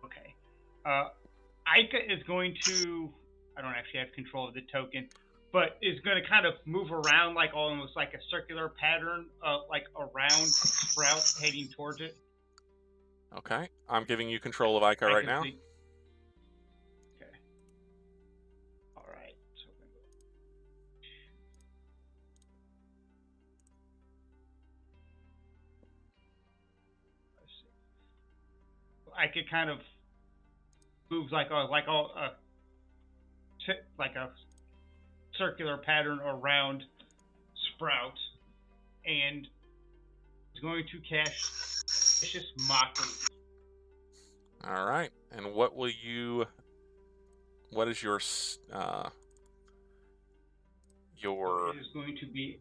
okay. Ica is going to. I don't actually have control of the token, but is going to kind of move around like almost like a circular pattern, like around Sprout, heading towards it. Okay. I'm giving you control of Ica I right can now. see- Okay. All right. So let's see. I could kind of moves like a circular pattern around Sprout, and is going to cast Vicious Mockery. All right. And what is your It is going to be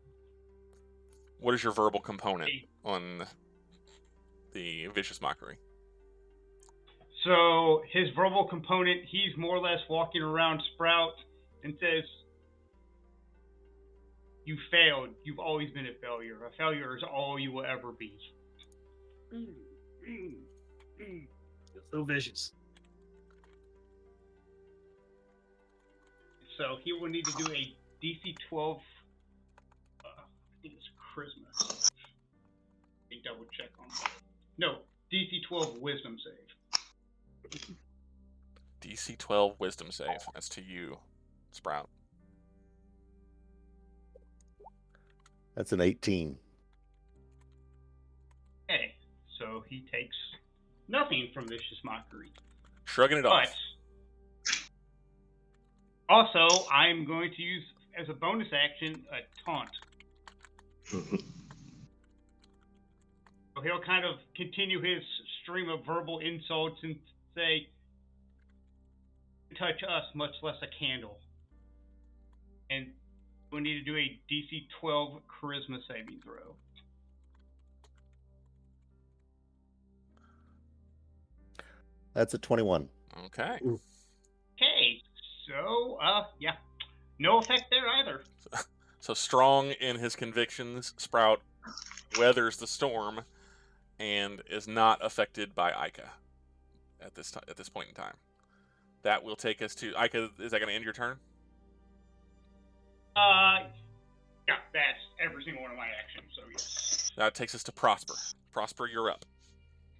what is your verbal component on the Vicious Mockery? so his verbal component. He's more or less walking around Sprout and says, "You failed. You've always been a failure. A failure is all you will ever be." So vicious. So he will need to do a DC 12. I think it's Charisma. Let me double check on that. No, DC 12 Wisdom save. DC 12 Wisdom save. That's to you, Sprout. That's an 18. Okay, so he takes nothing from Vicious Mockery. Shrugging it But off. also, I'm going to use as a bonus action a taunt. So he'll kind of continue his stream of verbal insults and say, "Touch us, much less a candle." And we need to do a DC 12 Charisma saving throw. That's a 21. Okay. Okay, so, yeah. No effect there either. So strong in his convictions, Sprout weathers the storm and is not affected by Ica at this point in time. That will take us to Ica. Is that going to end your turn? Yeah, that's every single one of my actions, so yes. That takes us to Prosper. Prosper, you're up.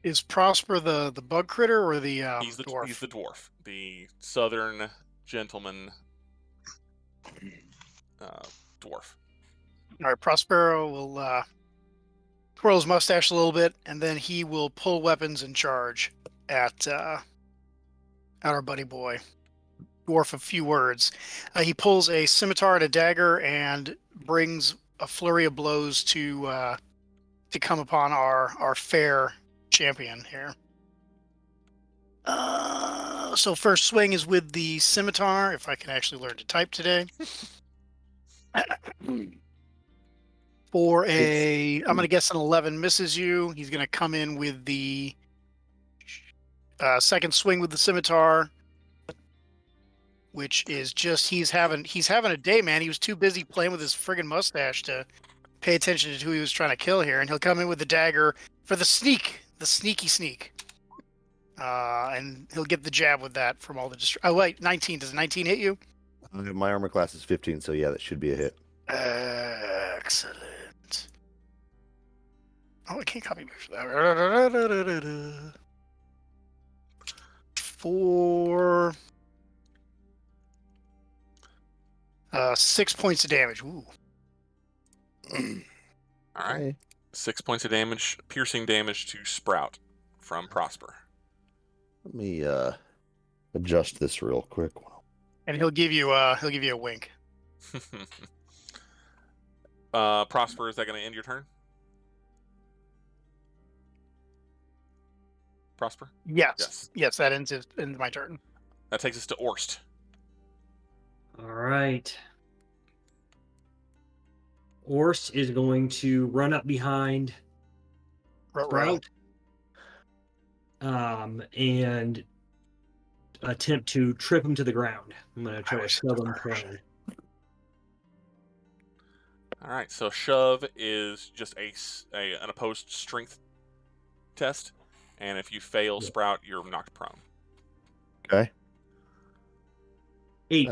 Is Prosper the bug critter or the He's the dwarf? He's the dwarf, the southern gentleman dwarf. All right, Prospero will twirl his mustache a little bit, and then he will pull weapons and charge at our buddy boy. Dwarf a few words. He pulls a scimitar and a dagger and brings a flurry of blows to come upon our fair champion here. So first swing is with the scimitar, if I can actually learn to type today. For a, I'm going to guess an 11 misses you. He's going to come in with the second swing with the scimitar, which is just he's having a day, man. He was too busy playing with his friggin' mustache to pay attention to who he was trying to kill here, and he'll come in with the dagger for the sneaky sneak. And he'll get the jab with that from all the oh wait, 19. Does 19 hit you? My armor class is 15, so yeah, that should be a hit. Excellent. Oh, I can't copy for that. For 6 points of damage. Ooh. All right. 6 points of damage, piercing damage to Sprout from Prosper. Let me adjust this real quick. And he'll give you a wink. Prosper, is that going to end your turn? Prosper? Yes, that ends my turn. That takes us to Orst. All right. Orst is going to run up behind Sprout, and attempt to trip him to the ground. I'm going to try to shove him prone. All right, so shove is just an opposed strength test, and if you fail Sprout, you're knocked prone. Okay. 8.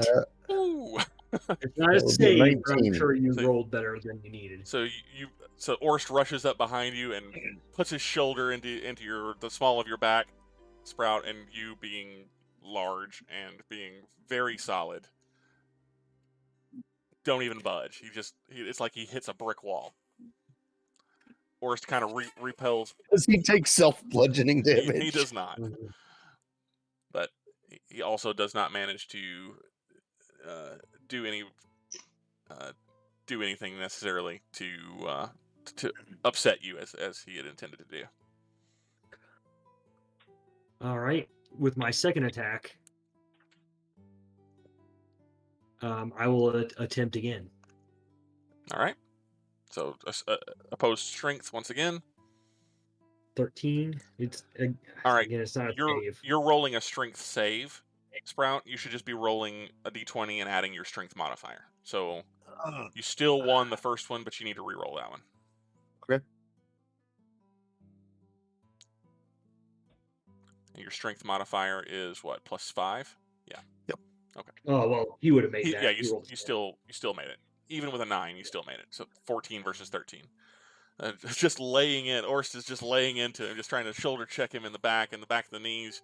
Ooh. It's not a save, but I'm sure you So- rolled better than you needed. So so Orst rushes up behind you and puts his shoulder into the small of your back, Sprout, and you being large and being very solid, don't even budge. It's like he hits a brick wall. Orst kind of repels. Does he take self-bludgeoning damage? He does not, but he also does not manage to do anything necessarily to upset you as he had intended to do. All right. With my second attack, I will attempt again. All right. So opposed strength once again. 13. It's All right. again. It's not a save. You're rolling a strength save, Sprout. You should just be rolling a d20 and adding your strength modifier. So you still won the first one, but you need to re-roll that one. Okay. And your strength modifier is what, +5? Yeah. Yep. Okay. Oh well, he would have made that. Yeah, you still made it. Even with a 9, you still made it. So 14 versus 13. Just laying in. Orst is just laying into him, just trying to shoulder check him in the back of the knees,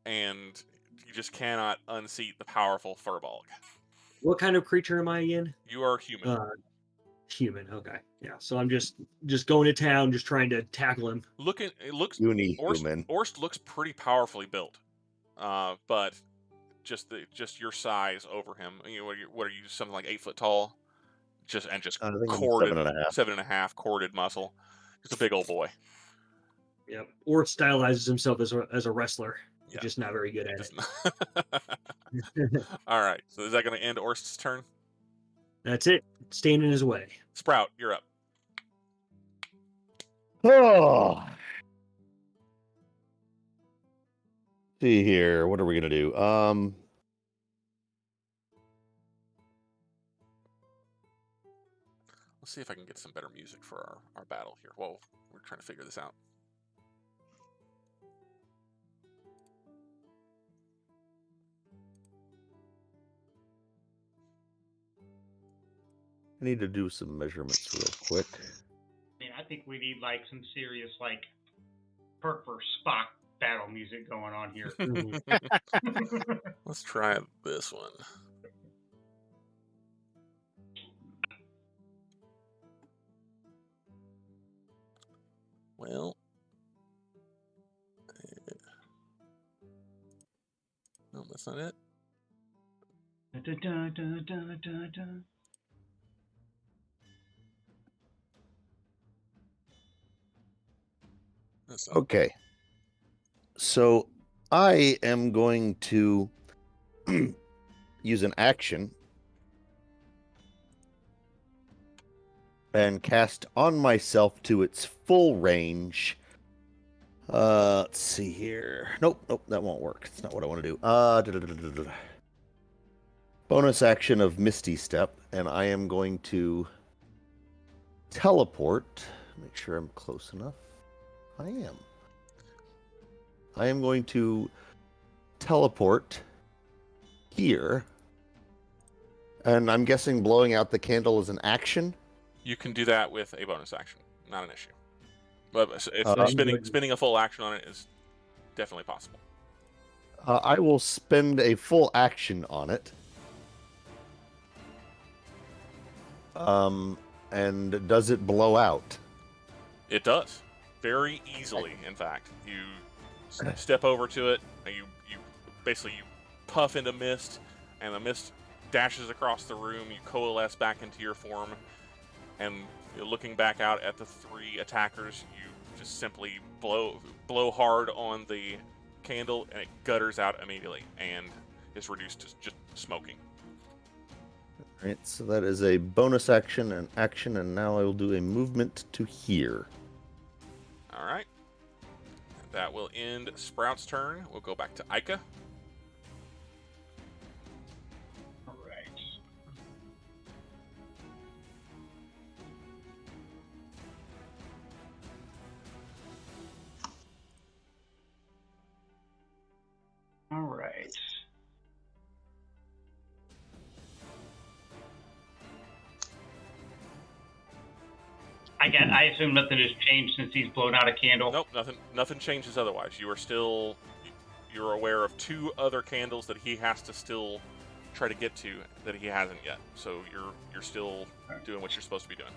and you just cannot unseat the powerful Furbolg. What kind of creature am I again? You are human. Human. Okay. Yeah. So I'm just going to town, just trying to tackle him. Orst looks pretty powerfully built, but just your size over him. You know, what are you? Something like 8 foot tall, just corded 7.5 corded muscle. Just a big old boy. Yep. Or stylizes himself as a wrestler. Yeah. Just not very good at it. All right. So is that going to end Orst's turn? That's it. Staying in his way. Sprout, you're up. Oh. See here. What are we gonna do? Let's see if I can get some better music for our battle here. Whoa, we're trying to figure this out. I need to do some measurements real quick. I mean, I think we need like some serious like Perk for Spock battle music going on here. Let's try this one. Well, no, that's not it. Okay. So I am going to use an action and cast on myself to its full range. Let's see here. Nope, that won't work. That's not what I want to do. Bonus action of Misty Step, and I am going to teleport. Make sure I'm close enough. I am. I am going to teleport here. And I'm guessing blowing out the candle is an action. You can do that with a bonus action. Not an issue. But spending a full action on it is definitely possible. I will spend a full action on it. And does it blow out? It does. Very easily, in fact. You step over to it, and you puff into mist, and the mist dashes across the room. You coalesce back into your form, and you're looking back out at the three attackers. You just simply blow hard on the candle, and it gutters out immediately, and is reduced to just smoking. All right, so that is a bonus action, and now I will do a movement to here. All right. That will end Sprout's turn. We'll go back to Ica. All right. All right. I assume nothing has changed since he's blown out a candle. Nope, nothing changes otherwise. You're aware of two other candles that he has to still try to get to that he hasn't yet. So you're still doing what you're supposed to be doing.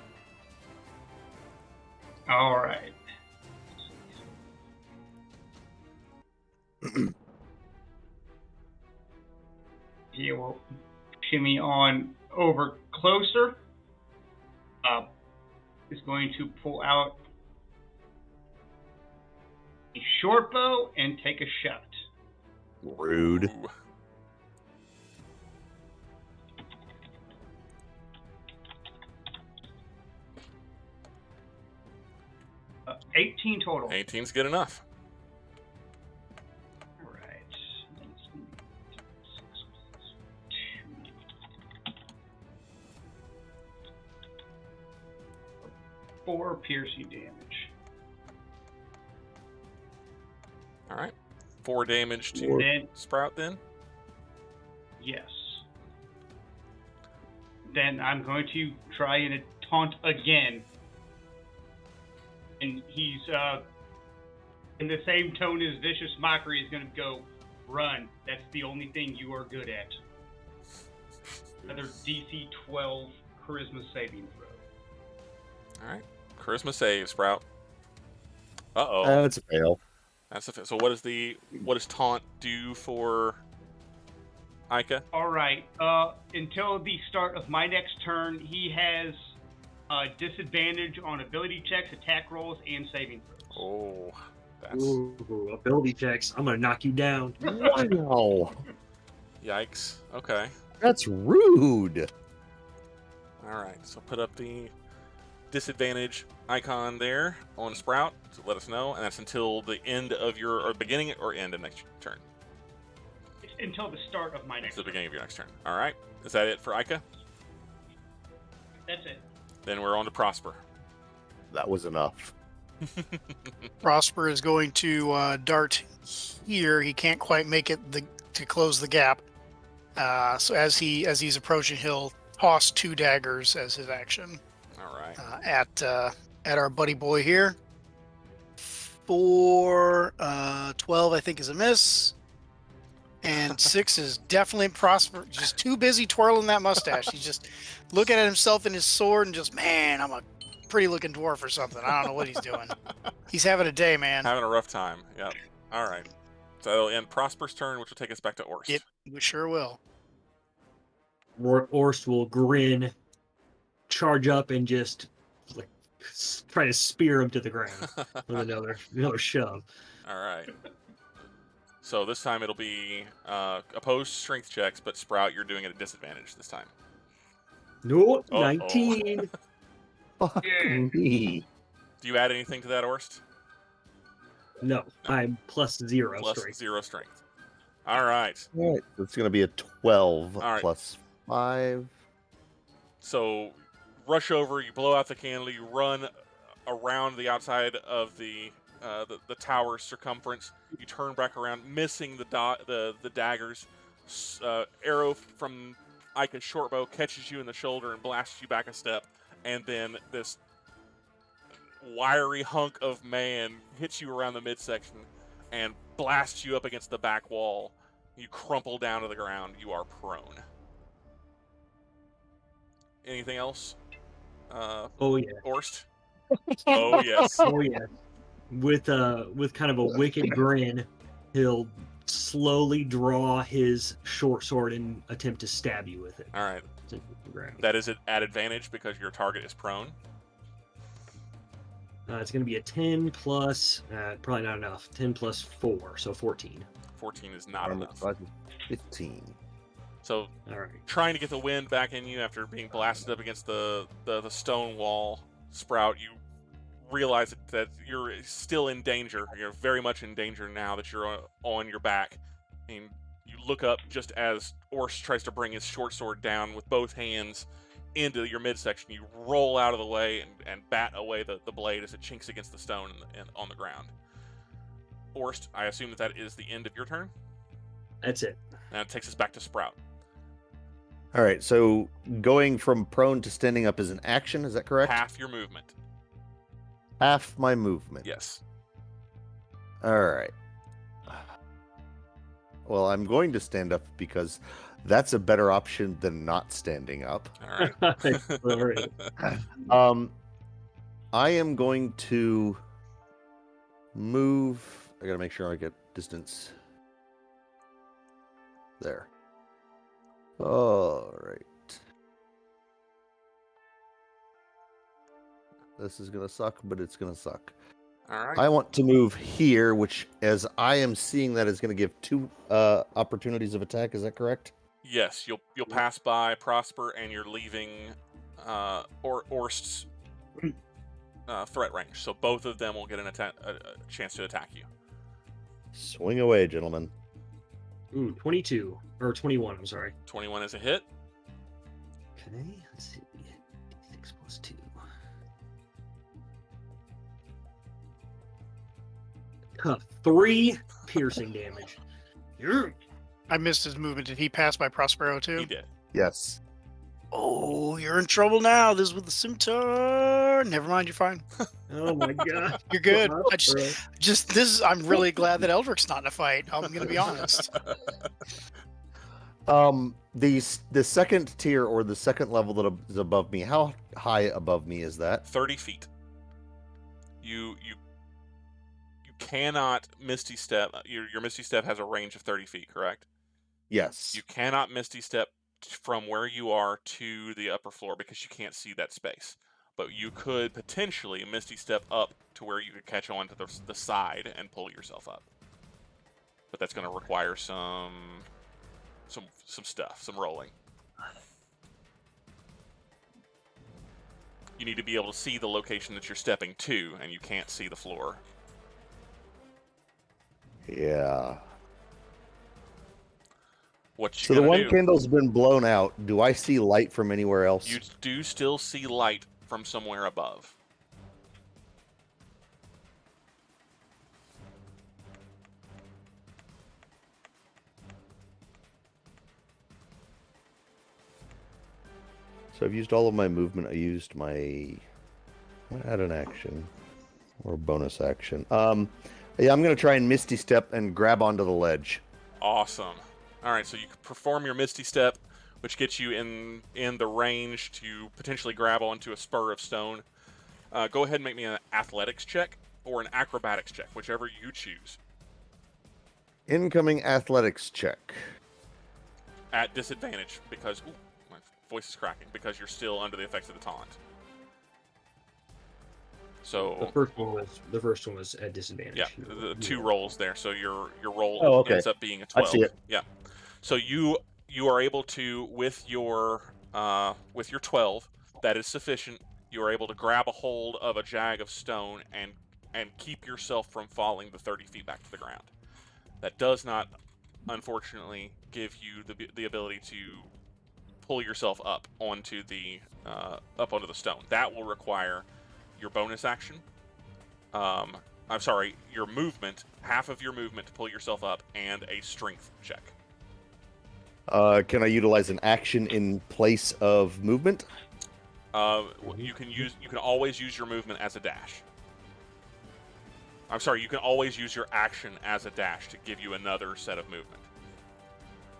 All right. He will shimmy on over closer. Is going to pull out a short bow and take a shot. Rude. Ooh. Uh, 18 total. 18's good enough. All right. 4 piercing damage. All right. 4 damage to Then, Sprout then. yes. Then I'm going to try and taunt again. And he's, in the same tone as Vicious Mockery, is going to go, run. That's the only thing you are good at. Another DC 12 Charisma saving throw. All right. Charisma save, Sprout. Uh-oh. That's a fail. That's a so what does taunt do for Ica? All right. Until the start of my next turn, he has disadvantage on ability checks, attack rolls, and saving throws. Oh, that's Ooh, ability checks. I'm gonna knock you down. Wow. yikes. Okay. That's rude. All right. So put up the disadvantage icon there on Sprout to let us know, and that's until the end of your or beginning or end of next turn. It's until the start of my It's next the turn. beginning of your next turn. All right. Is that it for Ica? That's it. Then we're on to Prosper. That was enough. Prosper is going to dart here. He can't quite make it to close the gap. So as he's approaching, he'll toss 2 daggers as his action All right. at our buddy boy here. For 12, I think, is a miss. And 6 is definitely Prosper. Just too busy twirling that mustache. He's just looking at himself in his sword and just, man, I'm a pretty looking dwarf or something. I don't know what he's doing. He's having a day, man. Having a rough time. Yep. All right. So that'll end Prosper's turn, which will take us back to Orst. We sure will. Orst will grin, charge up, and just like try to spear him to the ground with another shove. All right. So this time it'll be opposed strength checks, but Sprout, you're doing it at disadvantage this time. No, Uh-oh. 19. Fuck Yeah. me. Do you add anything to that, Orst? No, I'm +0 Plus strength. 0 strength. All right. All right, so it's going to be a 12 All right. plus 5. So rush over, you blow out the candle, you run around the outside of the tower's circumference. You turn back around, missing the daggers. Arrow from Ika's shortbow catches you in the shoulder and blasts you back a step, and then this wiry hunk of man hits you around the midsection and blasts you up against the back wall. You crumple down to the ground. You are prone. Anything else? Oh yeah. Orst? Oh, yes. Oh yeah. With kind of a wicked grin, he'll slowly draw his short sword and attempt to stab you with it. All right. To the ground. That is at advantage because your target is prone. It's going to be a 10 plus, probably not enough. 10 plus 4, so 14. 14 is not Armor enough. class is 15. So All right. trying to get the wind back in you after being blasted up against the stone wall, Sprout, you realize that you're still in danger. You're very much in danger now that you're on your back. And you look up just as Orst tries to bring his short sword down with both hands into your midsection. You roll out of the way and bat away the blade as it chinks against the stone and on the ground. Orst, I assume that is the end of your turn. That's it. Now it takes us back to Sprout. All right, so going from prone to standing up is an action, is that correct? Half your movement. Half my movement. Yes. All right. Well, I'm going to stand up because that's a better option than not standing up. All right. All right. I am going to move. I gotta make sure I get distance. There. All right. This is gonna suck, but it's gonna suck. All right. I want to move here, which, as I am seeing that, is going to give 2 opportunities of attack. Is that correct? Yes, you'll pass by Prosper, and you're leaving Orst's threat range. So both of them will get a chance to attack you. Swing away, gentlemen. Ooh, 22 or 21. I'm sorry. 21 is a hit. Okay, let's see. 6 plus 2. 3 piercing damage. I missed his movement. Did he pass by Prospero too? He did. Yes. Oh, you're in trouble now. This is with the scimitar. Never mind, you're fine. Oh my god. You're good. I'm really glad that Eldrick's not in a fight. I'm gonna be honest. The second tier or the second level that is above me, how high above me is that? 30 feet. You cannot Misty Step. Your Misty Step has a range of 30 feet, correct? Yes. You cannot Misty Step from where you are to the upper floor because you can't see that space. But you could potentially Misty Step up to where you could catch on to the side and pull yourself up. But that's going to require some stuff, some rolling. You need to be able to see the location that you're stepping to, and you can't see the floor. Yeah. What you So the gonna one do? candle's been blown out. Do I see light from anywhere else? You do still see light from somewhere above. So I've used all of my movement. I used my add an action or bonus action. Yeah, I'm gonna try and Misty Step and grab onto the ledge. Awesome. All right, so you can perform your Misty Step, which gets you in the range to potentially grab onto a spur of stone. Go ahead and make me an athletics check or an acrobatics check, whichever you choose. Incoming athletics check. At disadvantage because my voice is cracking because you're still under the effects of the taunt. So The first one was at disadvantage. yeah, the two rolls there. So your roll Oh, okay. ends up being a I 12. see it. Yeah. So you are able to with your 12, that is sufficient. You are able to grab a hold of a jag of stone and keep yourself from falling the 30 feet back to the ground. That does not, unfortunately, give you the ability to pull yourself up onto the stone. That will require your bonus action. I'm sorry, your movement, half of your movement to pull yourself up, and a strength check. Can I utilize an action in place of movement? You can always use your movement as a dash. I'm sorry, you can always use your action as a dash to give you another set of movement.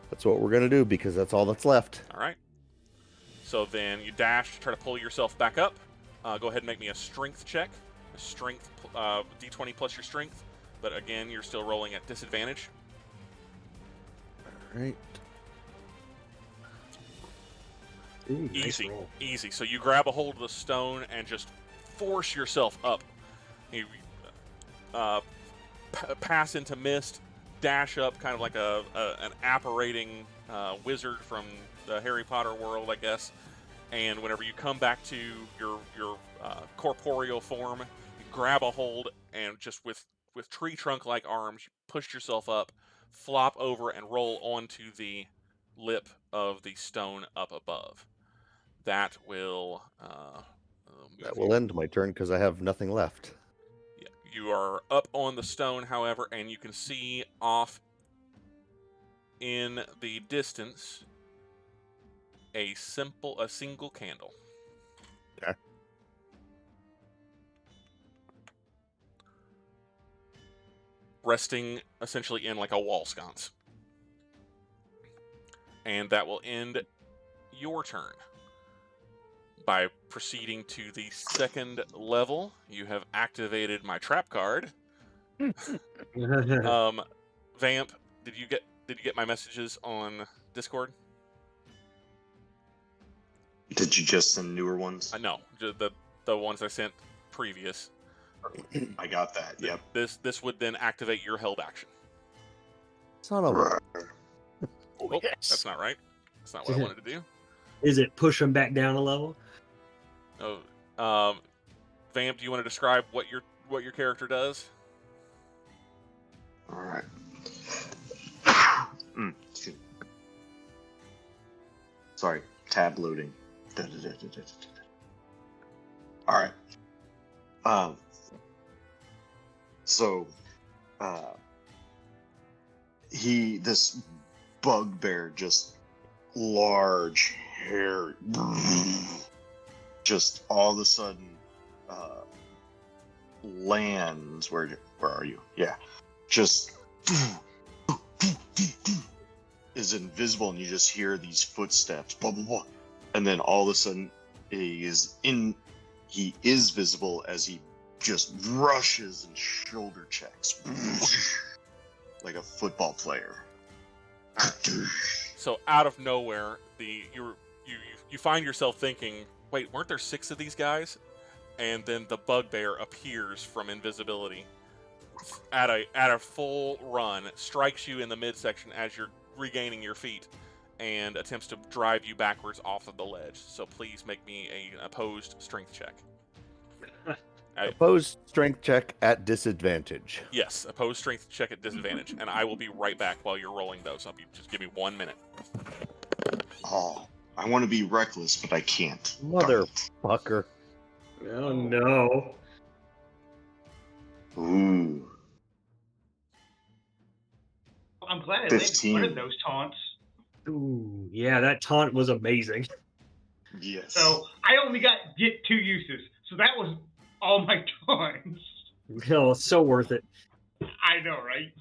That's what we're going to do because that's all that's left. All right. So then you dash to try to pull yourself back up. Go ahead and make me a strength check. A strength, d20 plus your strength. But again, you're still rolling at disadvantage. All right. Ooh, nice Easy, roll. easy. So you grab a hold of the stone and just force yourself up. You pass into mist, dash up, kind of like an apparating wizard from the Harry Potter world, I guess. And whenever you come back to your corporeal form, you grab a hold and just with tree trunk-like arms, you push yourself up, flop over, and roll onto the lip of the stone up above. That will That will end my turn because I have nothing left. Yeah, you are up on the stone, however, and you can see off in the distance a single candle. Okay. Resting essentially in like a wall sconce. And that will end your turn. By proceeding to the second level, you have activated my trap card. Vamp, did you get my messages on Discord? Did you just send newer ones? No, the ones I sent previous. I got that. Yep. This would then activate your held action. Son of a... Oh, yes. that's not right. That's not what I wanted to do. Is it push them back down a level? Oh, Vamp, do you want to describe what your character does? All right. Excuse me. Sorry, tab loading. All right. So, this bugbear, just large, hairy, just all of a sudden lands. Where are you? Yeah, just is invisible, and you just hear these footsteps, blah blah blah, and then all of a sudden he is visible as he just rushes and shoulder checks like a football player. So out of nowhere, you find yourself thinking, wait, weren't there 6 of these guys? And then the bugbear appears from invisibility at a full run, strikes you in the midsection as you're regaining your feet, and attempts to drive you backwards off of the ledge. So please make me an opposed strength check. Opposed strength check at disadvantage. Yes, opposed strength check at disadvantage, and I will be right back while you're rolling those. Just give me 1 minute. Oh, I want to be reckless, but I can't. Motherfucker. Oh no. Ooh. I'm glad I landed 15. one of those taunts. Ooh, yeah, that taunt was amazing. Yes. So I only get 2 uses. So that was all my taunts. Oh, it's so worth it. I know, right?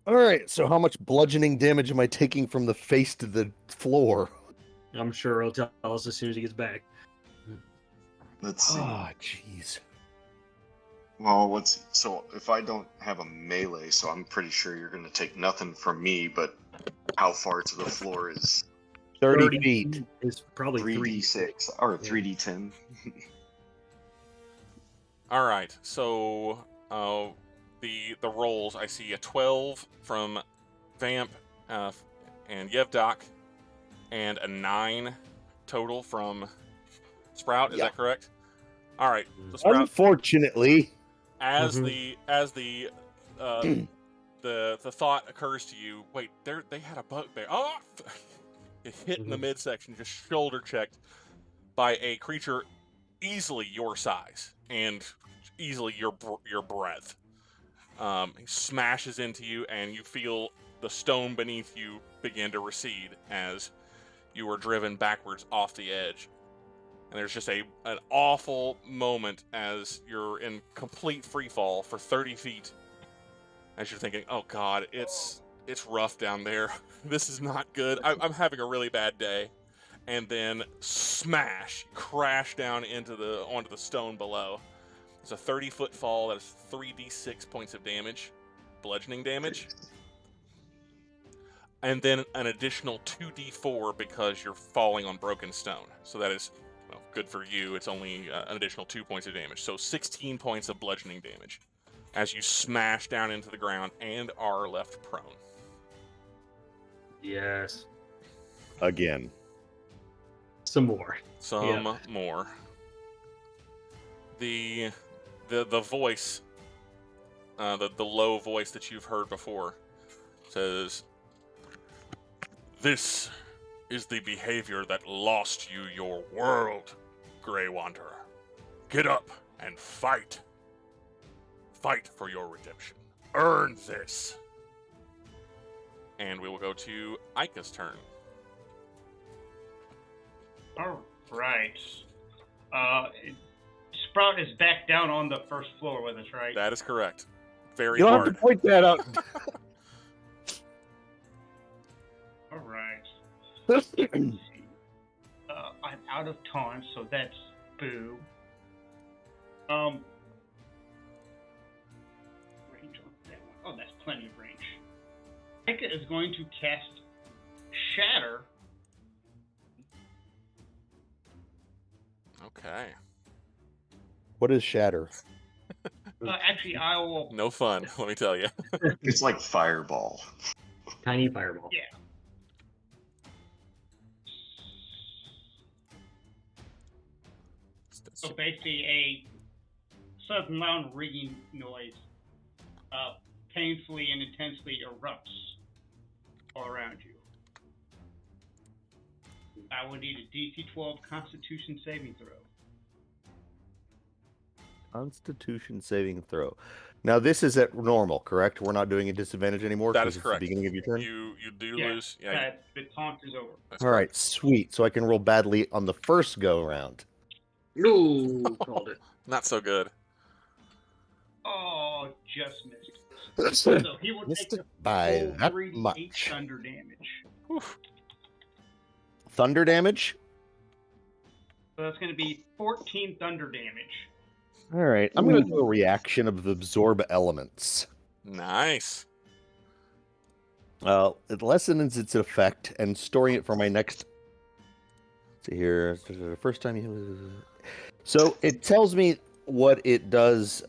All right, so how much bludgeoning damage am I taking from the face to the floor? I'm sure he'll tell us as soon as he gets back. Let's see. Ah, jeez. Well, so if I don't have a melee, so I'm pretty sure you're going to take nothing from me, but how far to the floor is 30 feet. Is probably 3. 3d6 or 3d10? All right. So the rolls, I see a 12 from Vamp and Yevdok, and a 9 total from Sprout. Is Yeah. that correct? All right. So Sprout, Unfortunately, as Mhm. the thought occurs to you, wait, they had a bugbear. Oh, it hit in the Mhm. midsection, just shoulder checked by a creature easily your size and easily your breadth. He smashes into you, and you feel the stone beneath you begin to recede as you are driven backwards off the edge. And there's just an awful moment as you're in complete free fall for 30 feet. As you're thinking, oh God, it's rough down there. This is not good. I'm having a really bad day. And then smash, crash down onto the stone below. It's a 30-foot fall. That is 3d6 points of damage, bludgeoning damage, and then an additional 2d4 because you're falling on broken stone. So that is good for you. It's only an additional 2 points of damage. So 16 points of bludgeoning damage as you smash down into the ground and are left prone. Yes. again. Some more. Some more. The voice, the low voice that you've heard before, says, "This is the behavior that lost you your world, Grey Wanderer. Get up and fight. Fight for your redemption. Earn this." And we will go to Ika's turn. All right. Sprout is back down on the first floor with us, right? That is correct. Very You don't hard. have to point that out. All right. I'm out of time, so that's boo. Range on that one. Oh, that's plenty of range. Ika is going to cast Shatter. Okay. What is shatter? Actually, I will. No fun, let me tell you. It's like fireball. Tiny fireball. Yeah. So basically, a sudden loud ringing noise painfully and intensely erupts all around you. I would need a DC 12 Constitution saving throw. Constitution saving throw. Now this is at normal, correct? We're not doing a disadvantage anymore. That 'cause is it's correct. The beginning of your turn. You do Yeah, lose. Yeah, the taunt is over. that's All right, correct. sweet. So I can roll badly on the first go round. Ooh, called it. Not so good. Oh, just missed. So he will Missed take it the by full that 3d8 much. thunder damage. Oof. Thunder damage. So that's going to be 14 thunder damage. All right, I'm going to do a reaction of absorb elements. Nice. It lessens its effect and storing it for my next. Let's see here, the first time you. So it tells me what it does.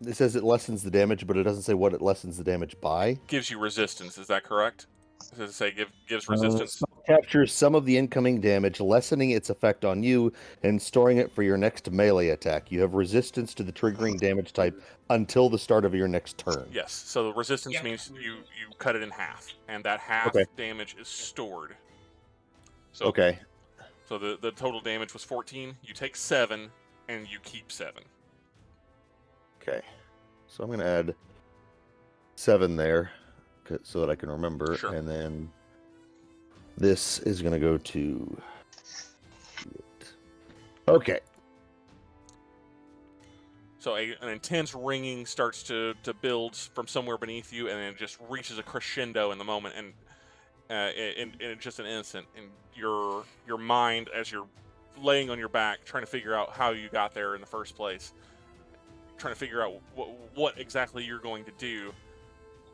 It says it lessens the damage, but it doesn't say what it lessens the damage by. Gives you resistance, is that correct? Does it say gives resistance? Captures some of the incoming damage, lessening its effect on you, and storing it for your next melee attack. You have resistance to the triggering damage type until the start of your next turn. Yes. So the resistance Yeah. means you cut it in half, and that half Okay. damage is stored. So, Okay. So the total damage was 14. You take 7, and you keep 7. Okay. So I'm going to add 7 there so that I can remember. Sure. And then this is going to go to. Okay. So an intense ringing starts to build from somewhere beneath you, and then it just reaches a crescendo in the moment, and in just an instant, and your mind, as you're laying on your back, trying to figure out how you got there in the first place, trying to figure out what exactly you're going to do,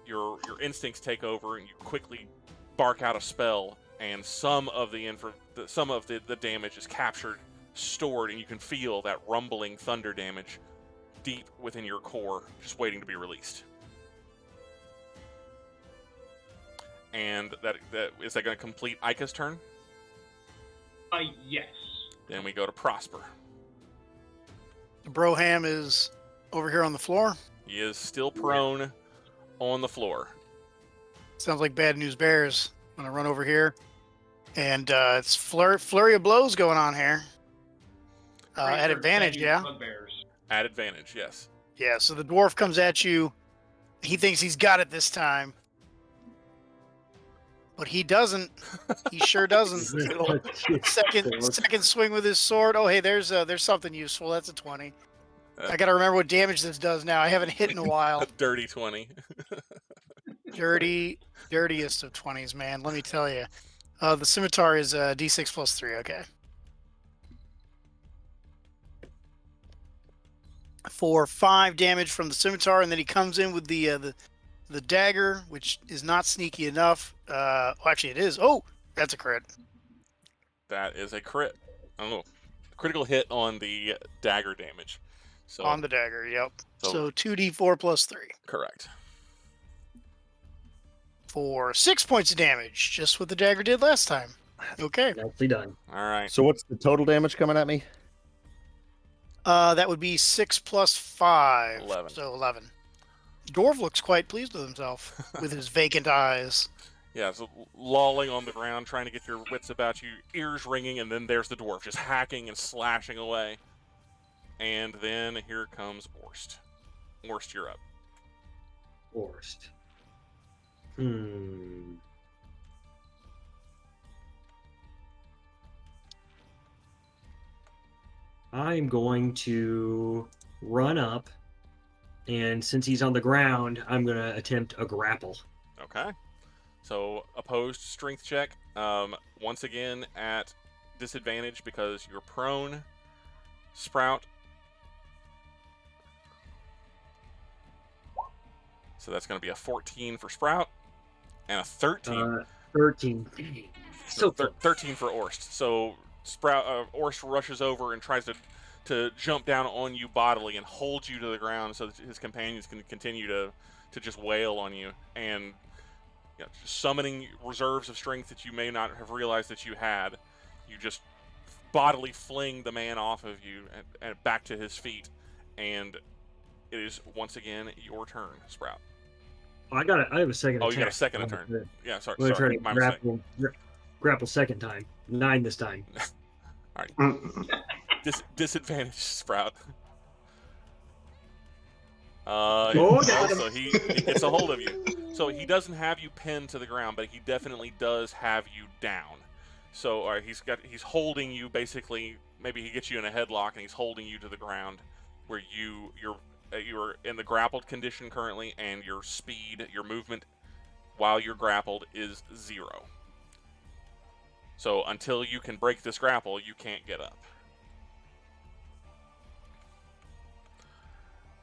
your instincts take over, and you quickly bark out a spell, and some of the damage is captured stored, and you can feel that rumbling thunder damage deep within your core, just waiting to be released. And is that going to complete Ika's turn? Yes. Then we go to Prosper. The Broham is over here on the floor. He is still prone on the floor. Sounds like Bad News Bears. I'm going to run over here. And it's flurry of blows going on here. At advantage, yeah? Bugbears. At advantage, yes. Yeah, so the dwarf comes at you. He thinks he's got it this time. But he doesn't. He sure doesn't. Second swing with his sword. Oh, hey, there's something useful. That's a 20. I got to remember what damage this does now. I haven't hit in a while. A dirty 20. Dirtiest of 20s, man. Let me tell you. The scimitar is D6 plus 3. Okay. For 5 damage from the scimitar, and then he comes in with the dagger, which is not sneaky enough. Actually, it is. Oh, that's a crit. That is a crit. Oh, critical hit on the dagger damage. So on the dagger, yep. So 2d4 plus 3. Correct. For 6 points of damage, just what the dagger did last time. Okay. Nicely done. All right. So what's the total damage coming at me? That would be 6 plus 5. 11. So 11. Dwarf looks quite pleased with himself with his vacant eyes. Yeah, so lolling on the ground, trying to get your wits about you, ears ringing, and then there's the dwarf just hacking and slashing away. And then here comes Orst. Orst, you're up. Orst. I'm going to run up, and since he's on the ground, I'm going to attempt a grapple. Okay. So, opposed strength check. Once again, at disadvantage because you're prone. Sprout. So that's going to be a 14 for Sprout. And a 13. 13. So 13 for Orst. So Orst rushes over and tries to jump down on you bodily and hold you to the ground so that his companions can continue to just wail on you. And just summoning reserves of strength that you may not have realized that you had, you just bodily fling the man off of you and back to his feet. And it is once again your turn, Sprout. I have a second attack. You got a second turn. Yeah, sorry. I'm going to My try to grapple second time. 9 this time. All right. Disadvantage, Sprout. So he gets a hold of you. So he doesn't have you pinned to the ground, but he definitely does have you down. So he's holding you basically. Maybe he gets you in a headlock and he's holding you to the ground, where you're in the grappled condition currently, and your speed, your movement while you're grappled is 0. So until you can break this grapple, you can't get up.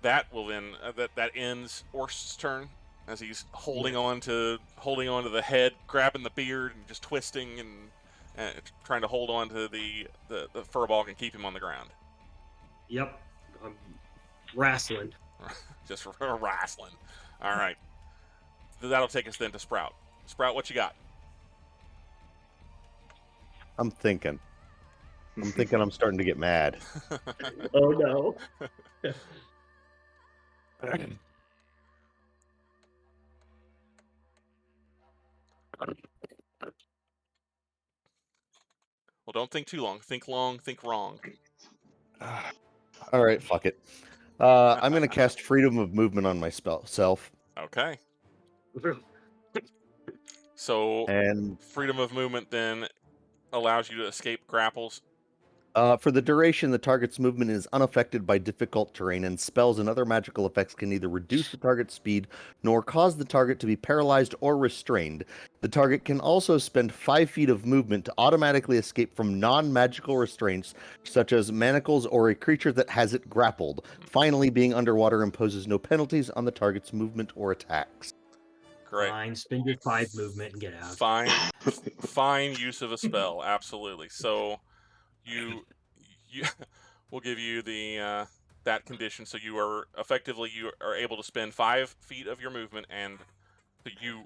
That will then that ends Orst's turn as he's holding on to the head, grabbing the beard and just twisting and trying to hold on to the furball and keep him on the ground. Yep. I'm wrestling. Just wrestling. All right. That'll take us then to Sprout. Sprout, what you got? I'm thinking I'm starting to get mad. Oh no. Well, don't think too long. Think long, think wrong. All right, fuck it. I'm going to cast Freedom of Movement on my self. Okay. So, and Freedom of Movement then allows you to escape grapples. For the duration, the target's movement is unaffected by difficult terrain, and spells and other magical effects can neither reduce the target's speed nor cause the target to be paralyzed or restrained. The target can also spend 5 feet of movement to automatically escape from non-magical restraints, such as manacles or a creature that has it grappled. Finally, being underwater imposes no penalties on the target's movement or attacks. Great. Fine, spend your 5 movement and get out. Fine use of a spell, absolutely. So you we'll give you the that condition. So you are able to spend 5 feet of your movement, and you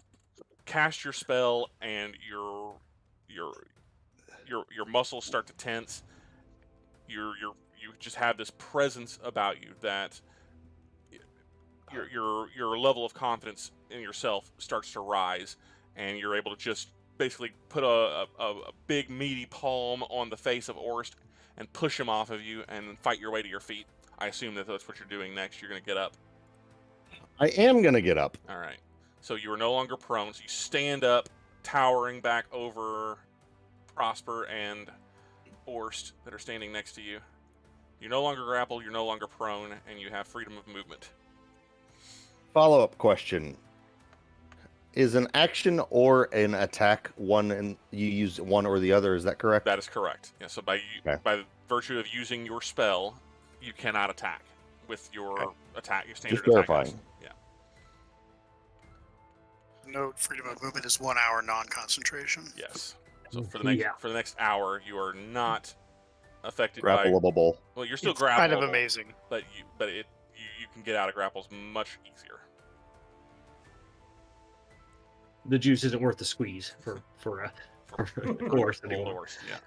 cast your spell, and your muscles start to tense. You just have this presence about you that your level of confidence in yourself starts to rise, and you're able to just basically put a big meaty palm on the face of Orst and push him off of you and fight your way to your feet. I assume that that's what you're doing next. You're going to get up. I am going to get up. All right. So you are no longer prone. So you stand up, towering back over Prosper and Orst that are standing next to you. You're no longer grappled, you're no longer prone, and you have freedom of movement. Follow-up question. Is an action or an attack one, and you use one or the other? Is that correct? That is correct. Yeah. So by virtue of using your spell, you cannot attack with your attack. Your standard Just verifying. attack. Yeah. Note: freedom of movement is 1 hour non-concentration. Yes. So for the next hour, you are not affected grappleable. by. Well, you're still It's grappleable. kind of amazing. But you can get out of grapples much easier. The juice isn't worth the squeeze for course anymore. Horse, yeah.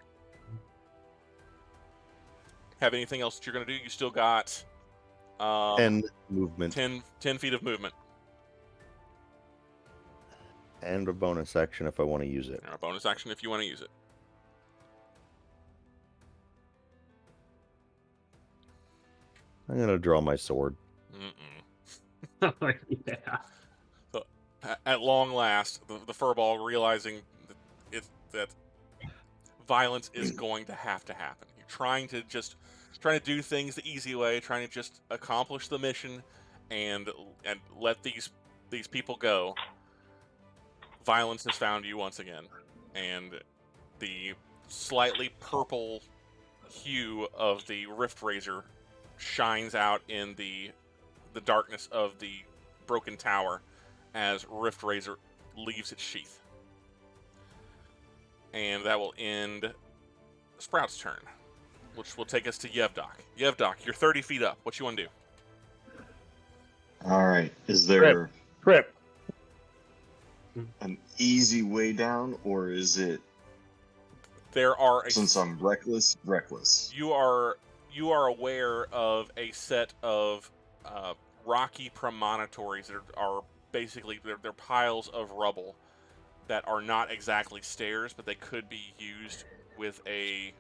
Have anything else that you're going to do? You still got 10 movement 10 feet of movement. and a bonus action if I want to use it. And a bonus action if you want to use it. I'm going to draw my sword. Yeah. So, at long last, the furball realizing that violence is going to happen. You're trying to do things the easy way, trying to just accomplish the mission, and let these people go. Violence has found you once again, and the slightly purple hue of the Riftrender shines out in the darkness of the broken tower as Riftrender leaves its sheath. And that will end Sprout's turn, which will take us to Yevdok. Yevdok, you're 30 feet up. What you want to do? All right. Is there Trip. an easy way down, or is it? There are Since I'm reckless. You are aware of a set of rocky promontories that are basically they're piles of rubble that are not exactly stairs, but they could be used with an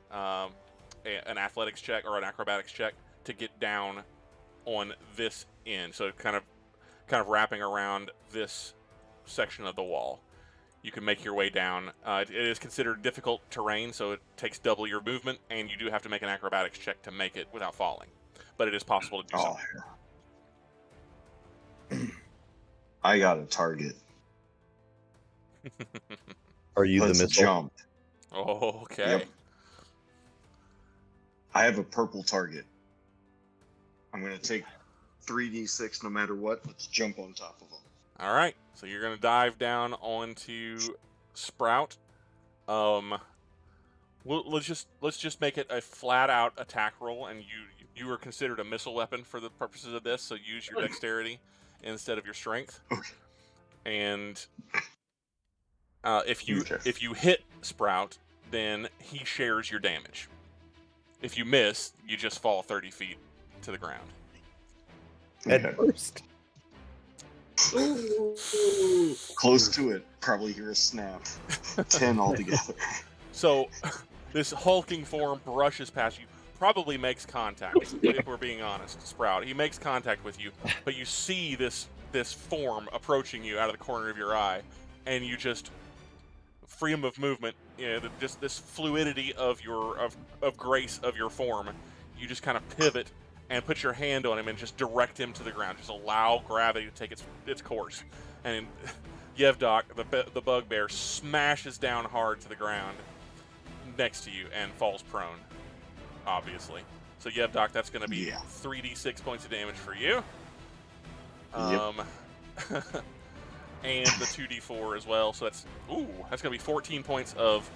athletics check or an acrobatics check to get down on this end. So kind of wrapping around this section of the wall. You can make your way down. It is considered difficult terrain, so it takes double your movement, and you do have to make an acrobatics check to make it without falling. But it is possible to do so. I got a target. Are you Let's the missile? jump. Oh, okay. Yep. I have a purple target. I'm going to take 3d6 no matter what. Let's jump on top of them. All right. So you're going to dive down onto Sprout. Let's just make it a flat out attack roll, and you are considered a missile weapon for the purposes of this. So use your dexterity instead of your strength. Okay. And if you hit Sprout, then he shares your damage. If you miss, you just fall 30 feet to the ground. At first. Close to it. Probably hear a snap. 10 altogether. So this hulking form brushes past you, probably makes contact, if we're being honest, Sprout. He makes contact with you, but you see this form approaching you out of the corner of your eye, and you just freedom of movement, just this fluidity of grace of your form. You just kind of pivot and put your hand on him and just direct him to the ground. Just allow gravity to take its course. And Yevdok, the bugbear, smashes down hard to the ground next to you and falls prone, obviously. So Yevdok, that's going to be 3d6 points of damage for you. And the 2d4 as well. So that's going to be 14 points of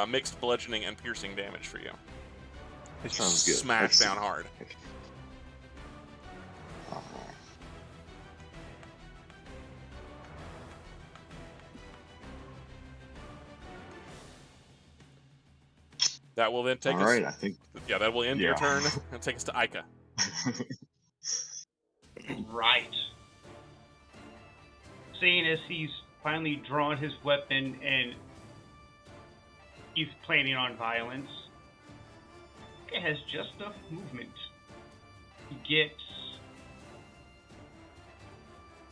mixed bludgeoning and piercing damage for you. As you Sounds good. smash Excellent. down hard. Alright. That will then take All us. right, I think. Yeah, that will end your Yeah. turn and take us to Ica. Right. Seeing as he's finally drawn his weapon and he's planning on violence, it has just enough movement. He gets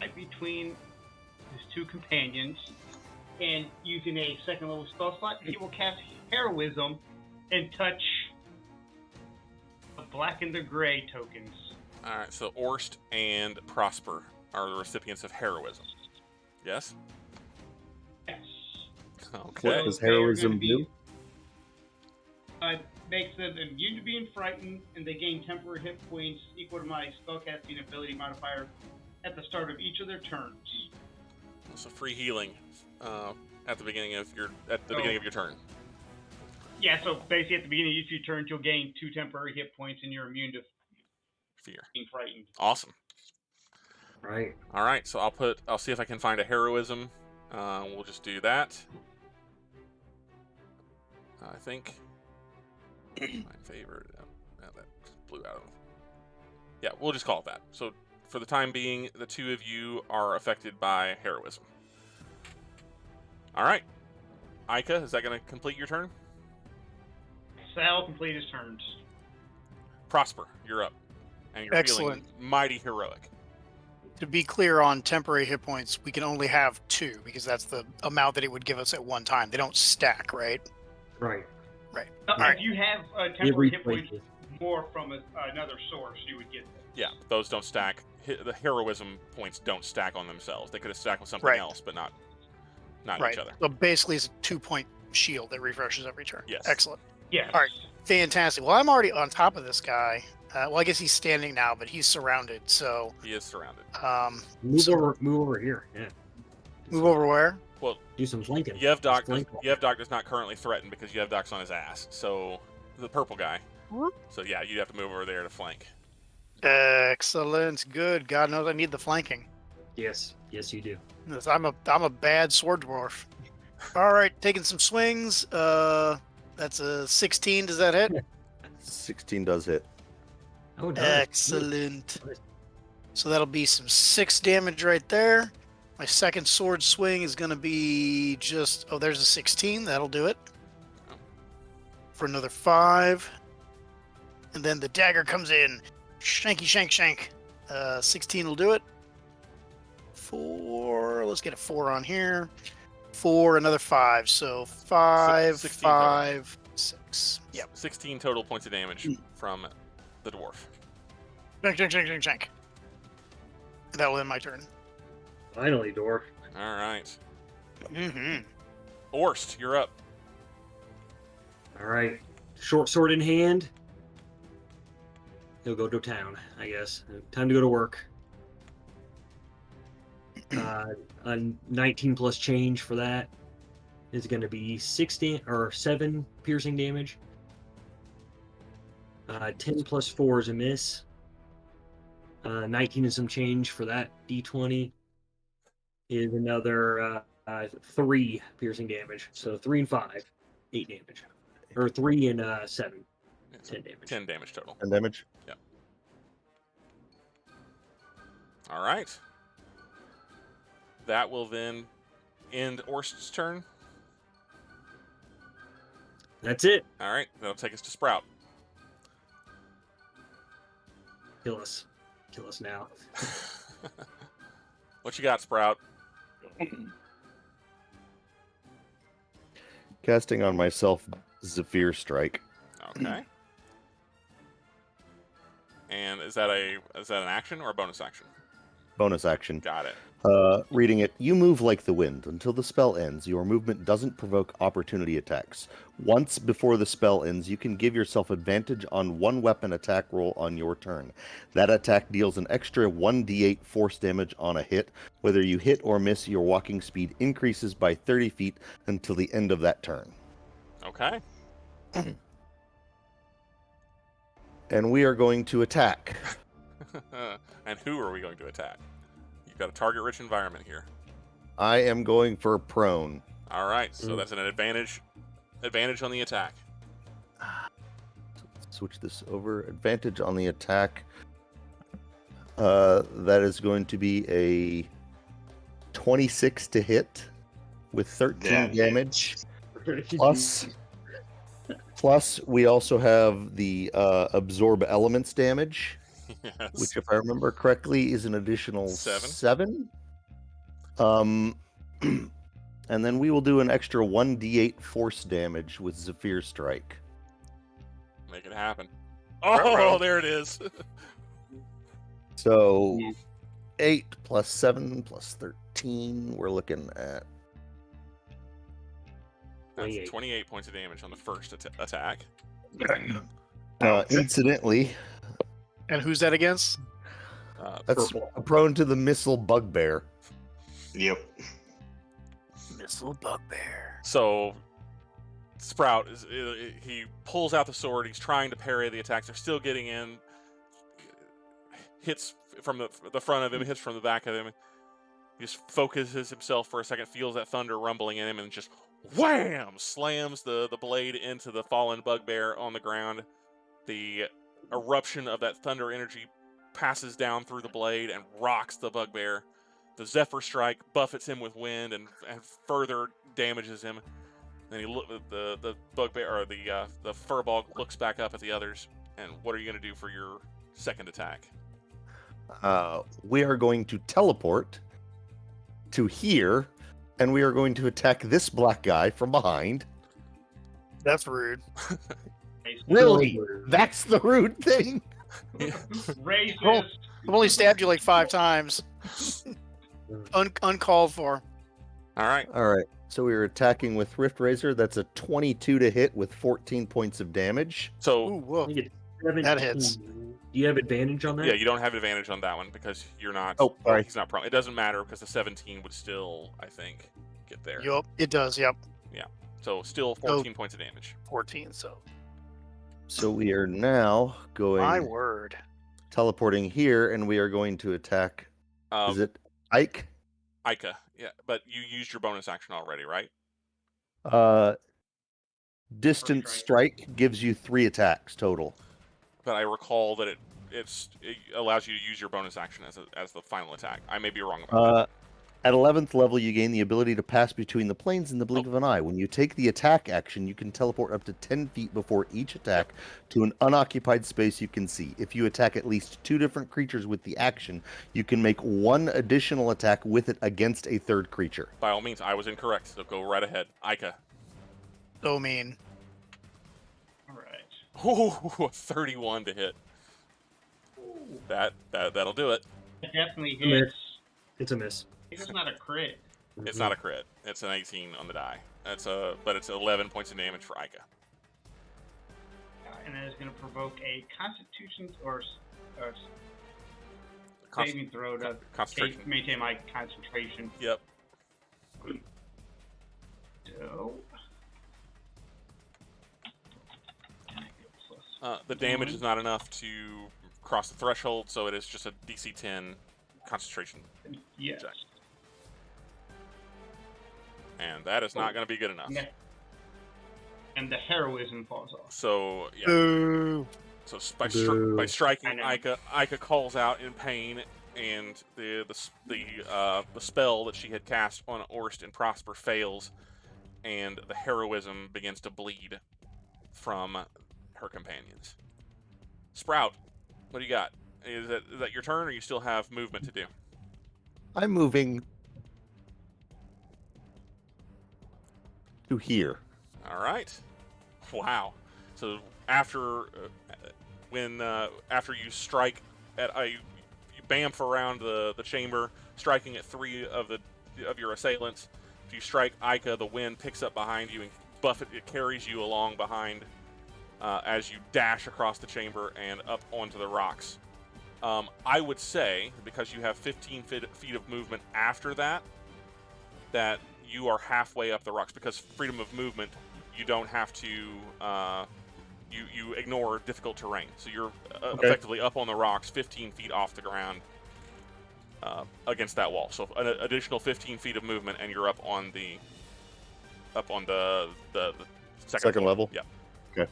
right between his two companions, and using a second level spell slot, he will cast Heroism and touch the black and the gray tokens. All right, so Orst and Prosper are the recipients of heroism. Yes? Yes. Okay. What does they are heroism gonna be- do? Makes them immune to being frightened, and they gain temporary hit points equal to my spellcasting ability modifier at the start of each of their turns. So free healing at the beginning of your beginning of your turn. Yeah, so basically at the beginning of each of your turns, you'll gain 2 temporary hit points, and you're immune to Fear. being frightened. Awesome. Right. All right, so I'll see if I can find a heroism. We'll just do that. I think my favorite. That blew out. Yeah, we'll just call it that. So for the time being, the two of you are affected by heroism. All right, Ica, is that going to complete your turn? Sal complete his turns. Prosper, you're up, and you're Excellent. feeling mighty heroic. To be clear on temporary hit points, we can only have 2 because that's the amount that it would give us at one time. They don't stack, right? Right. Right. If you have temporary hit points more from another source, you would get them. Yeah, those don't stack. The heroism points don't stack on themselves. They could have stacked with something Right. else, but not Right. each other. So basically, it's a 2-point shield that refreshes every turn. Yes. Excellent. Yes. All right. Fantastic. Well, I'm already on top of this guy. Well, I guess he's standing now, but he's surrounded. So He is surrounded. Move over here. Yeah. move over where? Well, Do some flanking. Yevdok does not currently threaten because Yevdok's on his ass. So the purple guy. Whoop. So yeah, you'd have to move over there to flank. Excellent. Good. God knows I need the flanking. Yes. Yes, you do. I'm a bad sword dwarf. All right, taking some swings. That's a 16. Does that hit? 16 does hit. Oh, it does. Excellent. So that'll be some 6 damage right there. My second sword swing is going to be just... Oh, there's a 16. That'll do it. For another 5. And then the dagger comes in. Shanky, shank, shank. 16 will do it. 4. Let's get a 4 on here. 4, another 5. So 5, 16 5, 6. Yep. 16 total points of damage from the dwarf. Shank, shank, shank, shank, shank. That will end my turn. Finally, dwarf. All right. Mm-hmm. Orst, you're up. All right. Short sword in hand. He'll go to town, I guess. Time to go to work. A 19 plus change for that is going to be 7 piercing damage. 10 plus 4 is a miss. 19 and some change for that D20 is another 3 piercing damage. So 3 and 5, 8 damage. Or 3 and 7, 10 damage. 10 damage total. 10 damage. Yep. All right. That will then end Orst's turn. That's it. All right. That'll take us to Sprout. Kill us. Kill us now. What you got, Sprout? Casting on myself Zephyr Strike. Okay. And is that an action or a bonus action? Bonus action. Got it. Reading it, you move like the wind. Until the spell ends, your movement doesn't provoke opportunity attacks. Once before the spell ends, you can give yourself advantage on one weapon attack roll on your turn. That attack deals an extra 1d8 force damage on a hit. Whether you hit or miss, your walking speed increases by 30 feet until the end of that turn. Okay. and we are going to attack. And who are we going to attack? You've got a target-rich environment here. I am going for prone. All right, so that's an advantage on the attack. Switch this over. Advantage on the attack. That is going to be a 26 to hit with 13 damage. Plus, we also have the absorb elements damage, Yes. which, if I remember correctly, is an additional 7. And then we will do an extra 1d8 force damage with Zephyr Strike. Make it happen. Oh, there it is. So 8 plus 7 plus 13, we're looking at... That's 28 points of damage on the first attack. Incidentally, And who's that against? that's prone to the missile bugbear. Yep. Missile bugbear. So Sprout he pulls out the sword. He's trying to parry the attacks. They're still getting in. Hits from the front of him. Hits from the back of him. He just focuses himself for a second. Feels that thunder rumbling in him, and just wham! Slams the blade into the fallen bugbear on the ground. The eruption of that thunder energy passes down through the blade and rocks the bugbear. The Zephyr Strike buffets him with wind and further damages him. Then the bugbear or the furball looks back up at the others. And what are you going to do for your second attack? We are going to teleport to here, and we are going to attack this black guy from behind. That's rude. Really? That's the rude thing? Raises. I've only stabbed you like 5 times. Uncalled for. All right. So we are attacking with Rift Razor. That's a 22 to hit with 14 points of damage. So Ooh, whoa. That hits. Do you have advantage on that? yeah, you don't have advantage on that one because you're not. Oh, sorry. He's not prone. It doesn't matter because the 17 would still, I think, get there. Yup, it does. Yep. So still 14 points of damage. 14. So We are now going my word. teleporting here, and we are going to attack. Is it Ike? Ica, yeah, but you used your bonus action already, right? Distant strike gives you 3 attacks total. But I recall that it allows you to use your bonus action as the final attack. I may be wrong about that. At 11th level, you gain the ability to pass between the planes in the blink of an eye. When you take the attack action, you can teleport up to 10 feet before each attack to an unoccupied space you can see. If you attack at least 2 different creatures with the action, you can make 1 additional attack with it against a third creature. By all means, I was incorrect, so go right ahead. Ica. So mean. All right. Ooh, 31 to hit. That'll do it. It definitely Miss. hits. It's a miss. It's not a crit. It's not a crit. It's an 18 on the die. But it's 11 points of damage for Ica. And that is going to provoke a Constitution or saving throw to Concentration. maintain my concentration. Yep. So. The damage is not enough to cross the threshold, so it is just a DC 10 concentration. Yes. check. And that is not going to be good enough. And the heroism falls off. So, yeah. Boo. So by striking, Ica calls out in pain, and the spell that she had cast on Orst and Prosper fails, and the heroism begins to bleed from her companions. Sprout, what do you got? Is that your turn, or you still have movement to do? I'm moving to here. All right. Wow. So after you strike you bamf around the chamber, striking at 3 of your assailants. If you strike Ica, the wind picks up behind you and it carries you along behind as you dash across the chamber and up onto the rocks. I would say, because you have 15 feet of movement after that you are halfway up the rocks, because freedom of movement, you don't have to you ignore difficult terrain. So you're Okay. effectively up on the rocks, 15 feet off the ground, against that wall. So an additional 15 feet of movement, and you're up on the second Second floor. level? Yeah. Okay.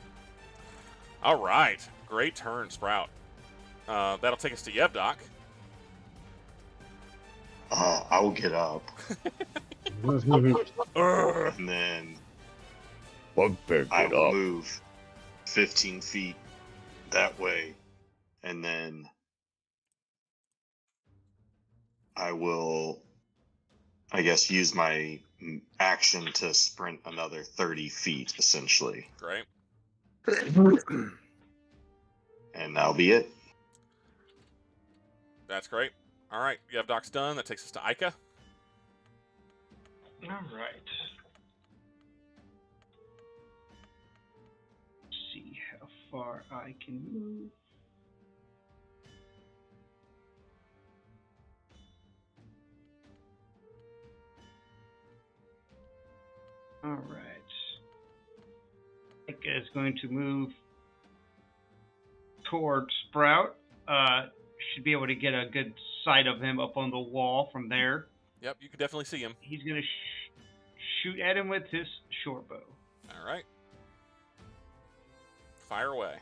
All right. Great turn, Sprout. That'll take us to Yevdok. I will get up, Urgh. and then Bugbear, I get will up. move 15 feet that way, and then I will, I guess, use my action to sprint another 30 feet, essentially. Great. And that'll be it. That's great. All right. Yevdok's done. That takes us to Ica. All right. See how far I can move. All right. Ica is going to move toward Sprout. Should be able to get a good sight of him up on the wall from there. Yep, you can definitely see him. He's going to shoot at him with his short bow. All right. Fire away.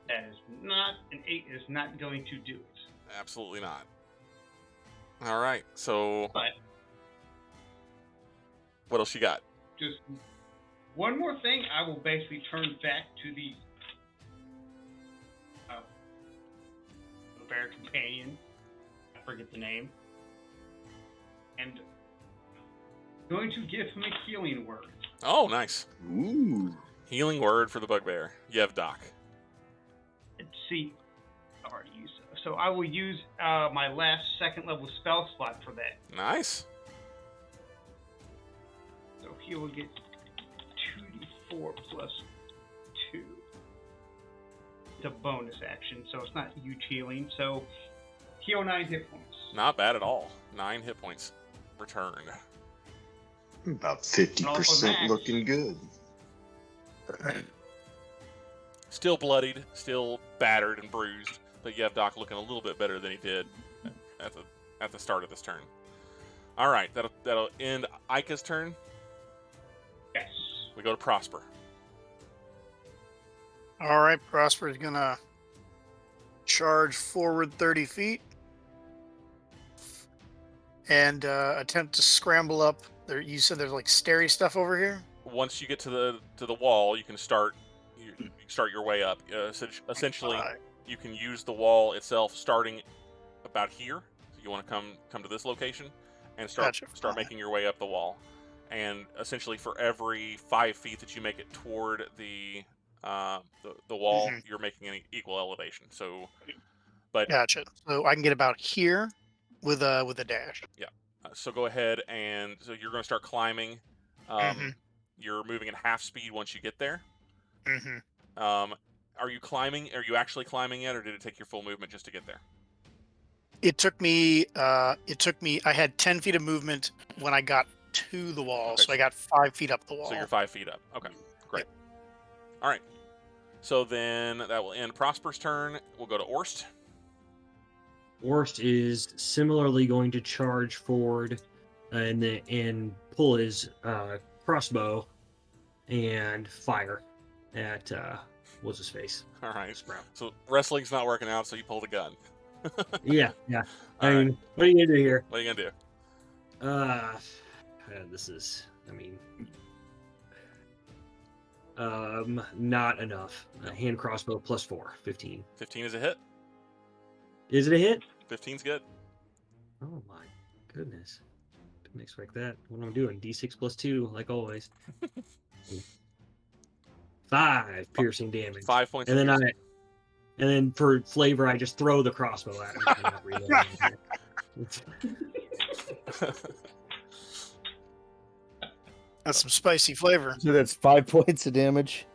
That is not, an 8 is not going to do it. Absolutely not. All right. So But what else you got? just one more thing, I will basically turn back to the bear companion. I forget the name. And going to give him a healing word. Oh, nice. Ooh. Healing word for the bugbear. Yevdok. Let's see. Already used. So I will use my last second level spell slot for that. Nice. So he will get 2d4 plus 2. It's a bonus action, so it's not huge healing. So heal 9 hit points. Not bad at all. 9 hit points returned. About 50% looking good. Still bloodied, still battered and bruised, but Yevdok looking a little bit better than he did at the start of this turn. All right, that'll end Ica's turn. Yes. We go to Prosper. All right, Prosper is gonna charge forward 30 feet and attempt to scramble up. There, you said there's like stairy stuff over here. Once you get to the wall, you can start your way up. Essentially, you can use the wall itself starting about here. So you want to come to this location and start making your way up the wall. And essentially, for every 5 feet that you make it toward the wall, you're making an equal elevation. So, but Gotcha. So I can get about here with a dash. Yeah. So go ahead and so you're going to start climbing. You're moving at half speed once you get there. Are you climbing? Are you actually climbing yet, or did it take your full movement just to get there? It took me. I had 10 feet of movement when I got to the wall, Okay. so I got 5 feet up the wall. So you're 5 feet up. Okay, great. All right. So then that will end Prosper's turn. We'll go to Orst. Orst is similarly going to charge forward and pull his crossbow and fire at what's his face? All right. Sprout. So wrestling's not working out, so you pull the gun. Yeah. All I mean, what are you gonna do here? What are you gonna do? This is, not enough. Hand crossbow plus 4, 15. 15 is a hit. Is it a hit? 15's good. Oh my goodness. Didn't expect that. What am I doing? D6 plus 2, like always. 5 piercing damage. 5 points. And then for flavor, I just throw the crossbow at him. I'm not reloading it. That's some spicy flavor. So that's 5 points of damage.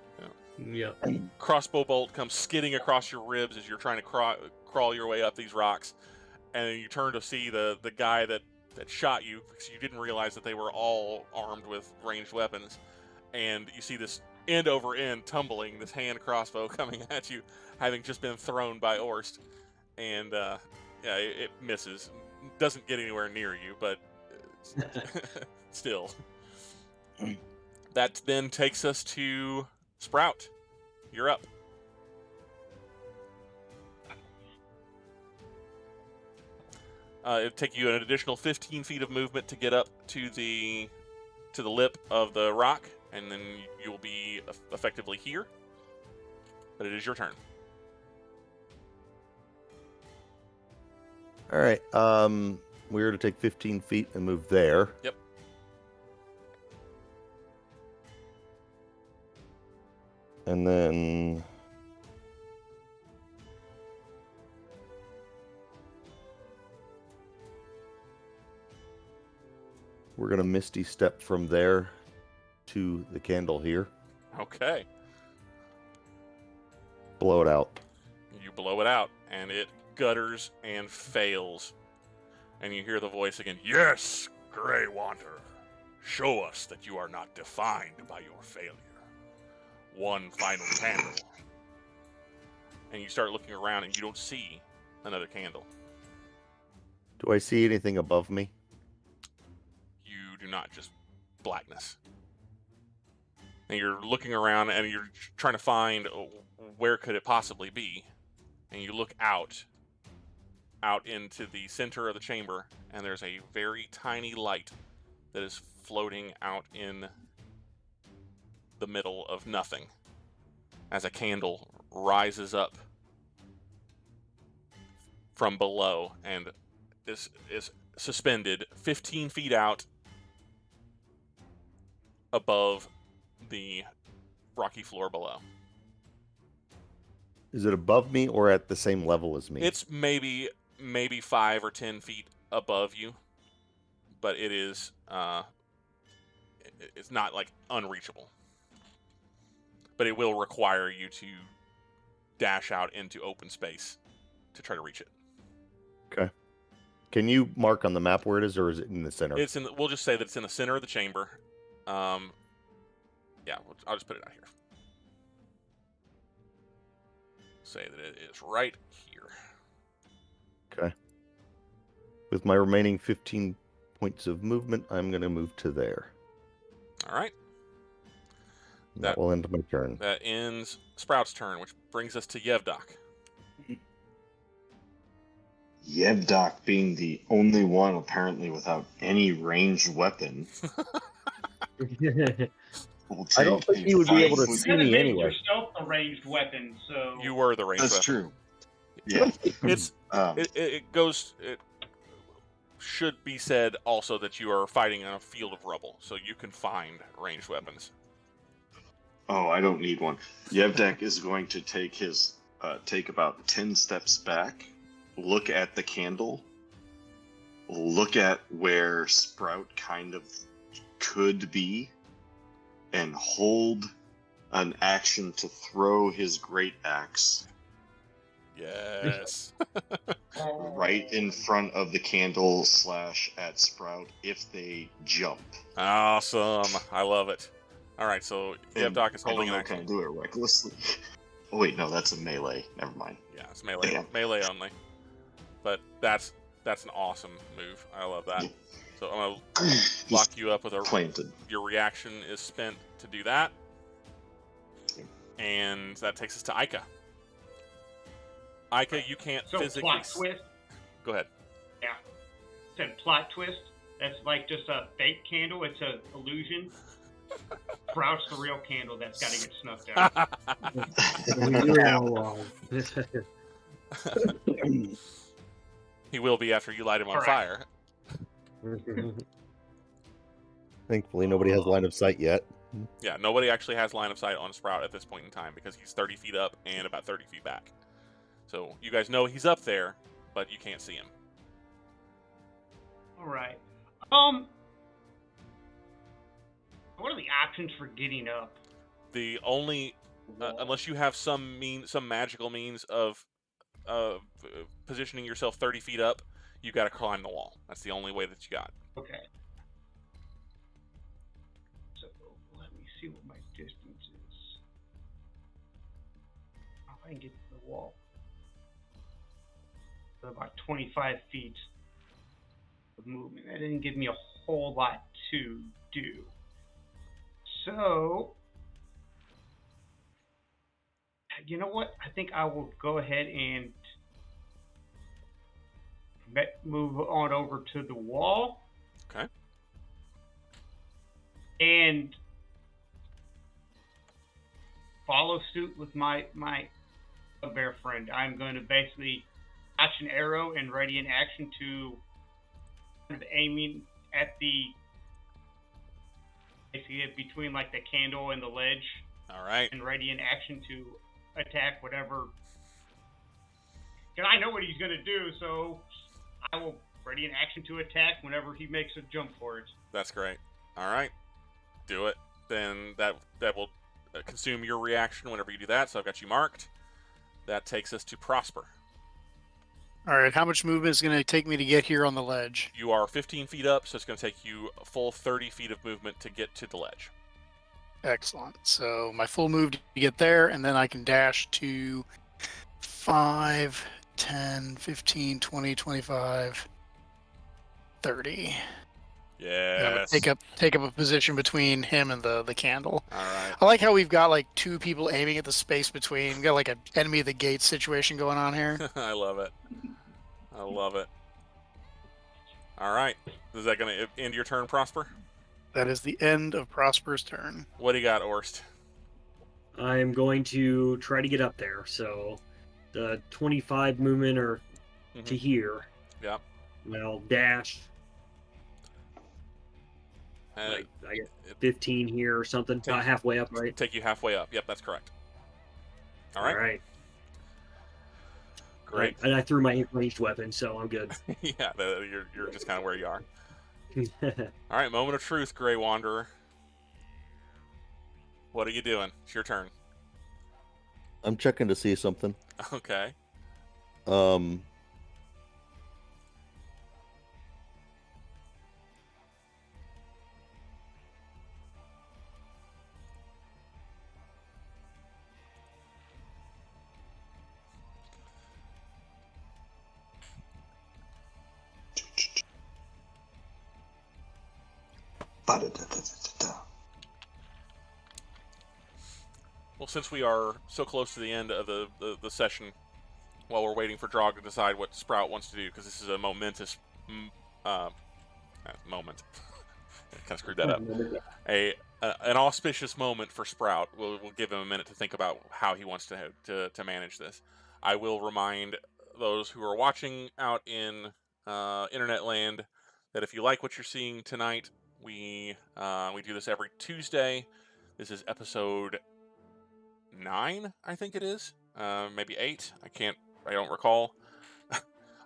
Yep. Crossbow bolt comes skidding across your ribs as you're trying to crawl your way up these rocks, and then you turn to see the guy that that shot you because you didn't realize that they were all armed with ranged weapons. And you see this end over end tumbling, this hand crossbow coming at you, having just been thrown by Orst. And yeah, it misses. Doesn't get anywhere near you, but still. That then takes us to Sprout. You're up. It'll take you an additional 15 feet of movement to get up to the lip of the rock, and then you'll be effectively here. But it is your turn. All right. We're to take 15 feet and move there. Yep. And then we're going to Misty Step from there to the candle here. Okay. Blow it out. You blow it out, and it gutters and fails. And you hear the voice again. Yes, Grey Wanderer. Show us that you are not defined by your failure. One final candle. And you start looking around, and you don't see another candle. Do I see anything above me? You do not, just blackness. And you're looking around, and you're trying to find where could it possibly be. And you look out into the center of the chamber, and there's a very tiny light that is floating out in the middle of nothing as a candle rises up from below and is suspended 15 feet out above the rocky floor below. Is it above me or at the same level as me? It's maybe 5 or 10 feet above you, but it is it's not like unreachable. But it will require you to dash out into open space to try to reach it. Okay. Can you mark on the map where it is, or is it in the center? It's in. We'll just say that it's in the center of the chamber. Yeah, I'll just put it out here. Say that it is right here. Okay. With my remaining 15 points of movement, I'm going to move to there. All right. That will end my turn. That ends Sprout's turn, which brings us to Yevdok. Yevdok being the only one apparently without any ranged weapon. I don't think he would be able to You see kind of me made anyway. yourself a ranged weapon, so You were the ranged That's weapon. true. Yeah. It's Um, it goes. It should be said also that you are fighting on a field of rubble, so you can find ranged weapons. Oh, I don't need one. Yevdok is going to take about 10 steps back, look at the candle, look at where Sprout kind of could be, and hold an action to throw his great axe Yes. right in front of the candle / at Sprout if they jump. Awesome. I love it. All right, so And Yevdok is I don't holding an know, action. can I do it recklessly? Oh wait, no, that's a melee. Never mind. Yeah, it's melee. Damn. Melee only. But that's an awesome move. I love that. Yeah. So I'm gonna lock you up with a. Planted. Your reaction is spent to do that, and that takes us to Aika. Aika, you can't so physically. plot twist. Go ahead. Yeah, said plot twist. That's like just a fake candle. It's an illusion. Sprout's the real candle that's got to get snuffed out. He will be after you light him on Correct. fire. Thankfully, nobody has line of sight yet. Yeah, nobody actually has line of sight on Sprout at this point in time because he's 30 feet up and about 30 feet back. So you guys know he's up there, but you can't see him. All right. What are the options for getting up? The only, unless you have some magical means of positioning yourself 30 feet up, You got to climb the wall. That's the only way that you got. Okay. So let me see what my distance is. Oh, I can get to the wall. So about 25 feet of movement. That didn't give me a whole lot to do. So, you know what? I think I will go ahead and move on over to the wall. Okay. And follow suit with my bugbear friend. I'm going to basically attach an arrow and ready in action to kind of aiming at the basically between like the candle and the ledge. All right. And ready in action to attack whatever. Because I know what he's going to do, so I will ready in action to attack whenever he makes a jump for it. That's great. All right. Do it. Then that will consume your reaction whenever you do that. So I've got you marked. That takes us to Prosper. All right, how much movement is going to take me to get here on the ledge? You are 15 feet up, so it's going to take you a full 30 feet of movement to get to the ledge. Excellent. So my full move to get there, and then I can dash to 5, 10, 15, 20, 25, 30. Yes. Take up a position between him and the candle. All right. I like how we've got like two people aiming at the space between. We've got like an enemy of the gate situation going on here. I love it. I love it. All right. Is that going to end your turn, Prosper? That is the end of Prosper's turn. What do you got, Orst? I am going to try to get up there. So the 25 movement or to here. Yep. Well, dash. Like, I get 15 here or something. About halfway up, right? Take you halfway up. Yep, that's correct. All right. All right. Great. And I threw my ranged weapon, so I'm good. Yeah, you're just kind of where you are. All right, moment of truth, Grey Wanderer. What are you doing? It's your turn. I'm checking to see something. Okay. Well, since we are so close to the end of the session, while we're waiting for Draugg to decide what Sprout wants to do, because this is a momentous moment. Kind of screwed that up. An auspicious moment for Sprout. We'll give him a minute to think about how he wants to manage this. I will remind those who are watching out in internet land that if you like what you're seeing tonight, we do this every Tuesday. This is episode 9, I think it is. Maybe 8. I don't recall.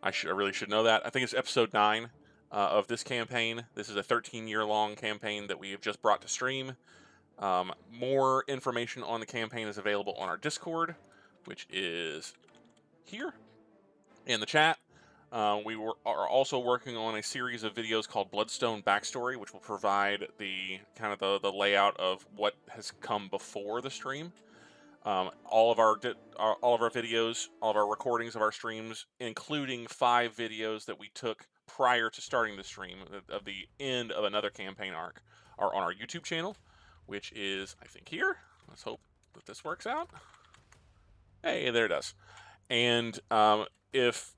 I really should know that. I think it's episode 9 of this campaign. This is a 13-year-long campaign that we have just brought to stream. More information on the campaign is available on our Discord, which is here in the chat. We are also working on a series of videos called Bloodstone Backstory, which will provide the kind of the layout of what has come before the stream. All of our videos, all of our recordings of our streams, including 5 videos that we took prior to starting the stream of the end of another campaign arc, are on our YouTube channel, which is, I think, here. Let's hope that this works out. Hey, there it does. And if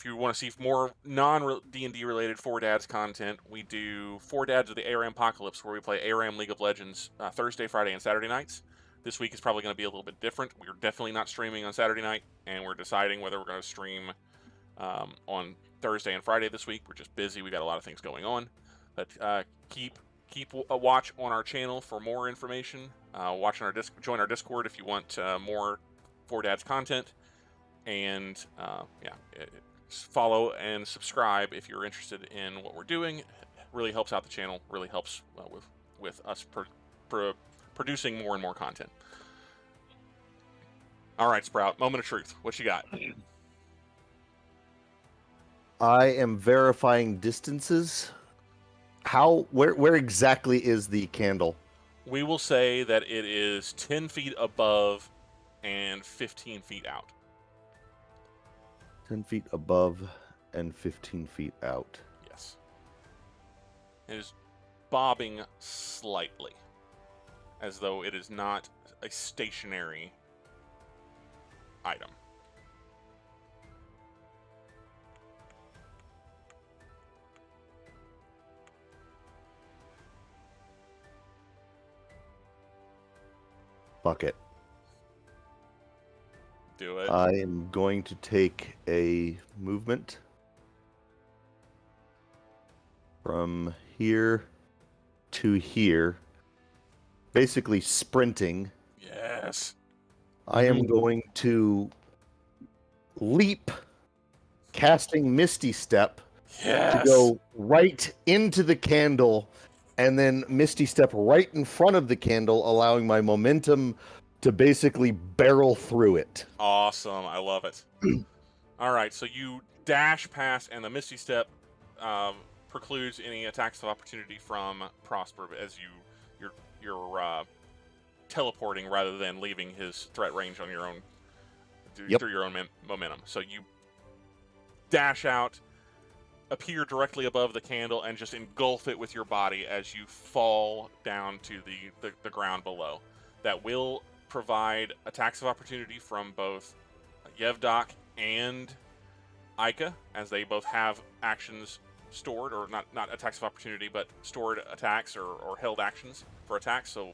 you want to see more non-D&D related 4Dads content, we do 4Dads of the ARAM Apocalypse, where we play ARAM League of Legends Thursday, Friday, and Saturday nights. This week is probably going to be a little bit different. We're definitely not streaming on Saturday night, and we're deciding whether we're going to stream on Thursday and Friday this week. We're just busy. We got a lot of things going on. But keep a watch on our channel for more information. Join our Discord if you want more 4Dads content. And follow and subscribe if you're interested in what we're doing. It really helps out the channel. Really helps with us producing more and more content. All right, Sprout. Moment of truth. What you got? I am verifying distances. Where exactly is the candle? We will say that it is 10 feet above and 15 feet out. 10 feet above and 15 feet out. Yes. It is bobbing slightly, as though it is not a stationary item. Fuck it. Do it. I am going to take a movement from here to here, basically sprinting. Yes. I am going to leap, casting Misty Step Yes. to go right into the candle, and then Misty Step right in front of the candle, allowing my momentum to basically barrel through it. Awesome. I love it. All right, so you dash past, and the Misty Step precludes any attacks of opportunity from Prosper as you're teleporting rather than leaving his threat range on your own through your own momentum. So you dash out, appear directly above the candle, and just engulf it with your body as you fall down to the ground below. That will provide attacks of opportunity from both Yevdok and Ica, as they both have actions stored, or not attacks of opportunity, but stored attacks or held actions for attacks. So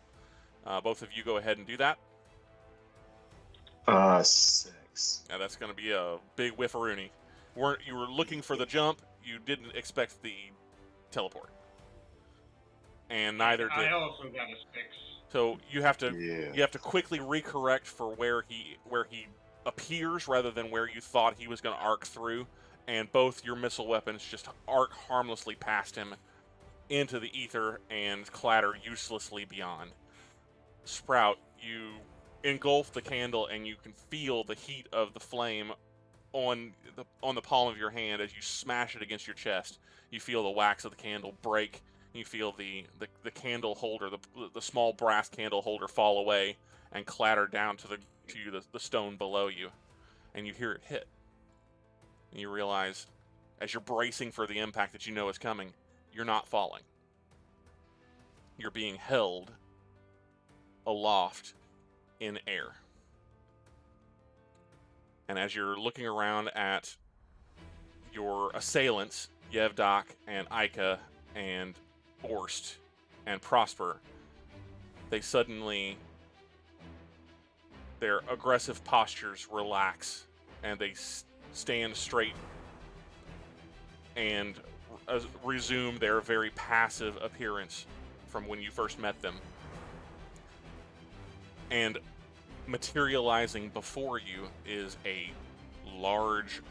both of you go ahead and do that. 6. Now that's going to be a big whiffaroonie. You were looking for the jump, you didn't expect the teleport, and neither did. I also got a 6. So you have to quickly recorrect for where he appears rather than where you thought he was going to arc through, and both your missile weapons just arc harmlessly past him into the ether and clatter uselessly beyond. Sprout, you engulf the candle and you can feel the heat of the flame on the palm of your hand as you smash it against your chest. You feel the wax of the candle break. You feel the candle holder, the small brass candle holder, fall away and clatter down to the stone below you, and you hear it hit. And you realize, as you're bracing for the impact that you know is coming, you're not falling. You're being held aloft in air. And as you're looking around at your assailants, Yevdok and Ica and Orst and Prosper, their aggressive postures relax, and they stand straight and resume their very passive appearance from when you first met them. And materializing before you is a large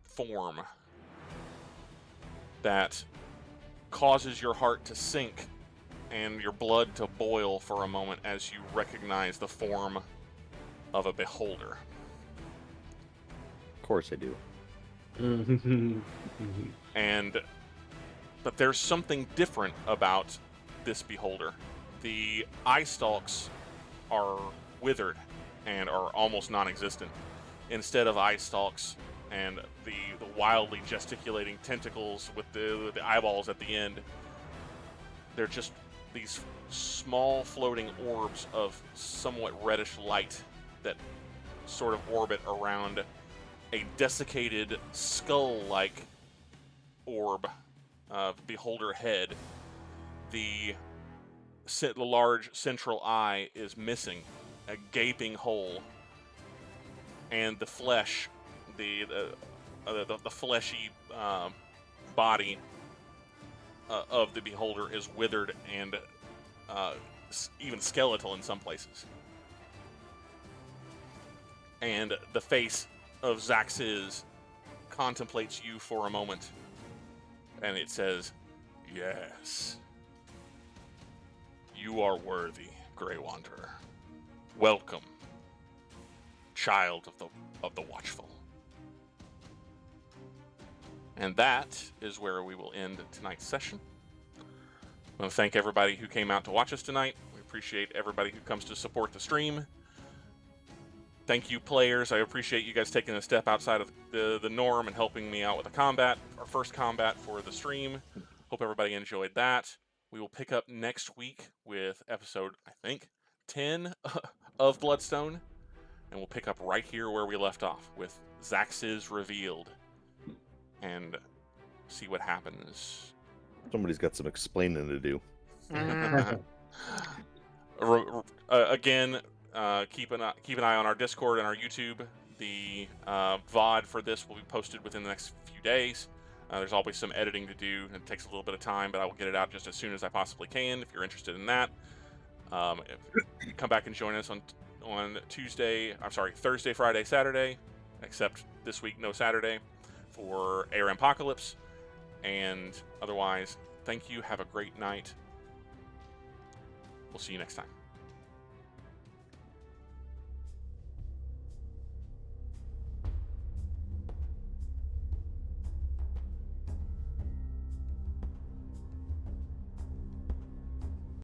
form that causes your heart to sink and your blood to boil for a moment as you recognize the form of a beholder. Of course I do. But there's something different about this beholder. The eye stalks are withered and are almost non-existent. Instead of eye stalks and the wildly gesticulating tentacles with the eyeballs at the end, they're just these small floating orbs of somewhat reddish light that sort of orbit around a desiccated skull-like orb, beholder head. The large central eye is missing, a gaping hole, and the flesh, the fleshy body of the beholder is withered and even skeletal in some places. And the face of Zaxxis contemplates you for a moment, and it says, "Yes, you are worthy, Grey Wanderer. Welcome, child of the Watchful." And that is where we will end tonight's session. I want to thank everybody who came out to watch us tonight. We appreciate everybody who comes to support the stream. Thank you, players. I appreciate you guys taking a step outside of the norm and helping me out with the combat, our first combat for the stream. Hope everybody enjoyed that. We will pick up next week with episode, I think, 10 of Bloodstone. And we'll pick up right here where we left off with Zaxxis revealed. And see what happens. Somebody's got some explaining to do. Again, keep an eye on our Discord and our YouTube. The VOD for this will be posted within the next few days. There's always some editing to do. It takes a little bit of time, but I will get it out just as soon as I possibly can if you're interested in that. Come back and join us on Thursday, Friday, Saturday, except this week, no Saturday, for Air Apocalypse. And otherwise, thank you. Have a great night. We'll see you next time.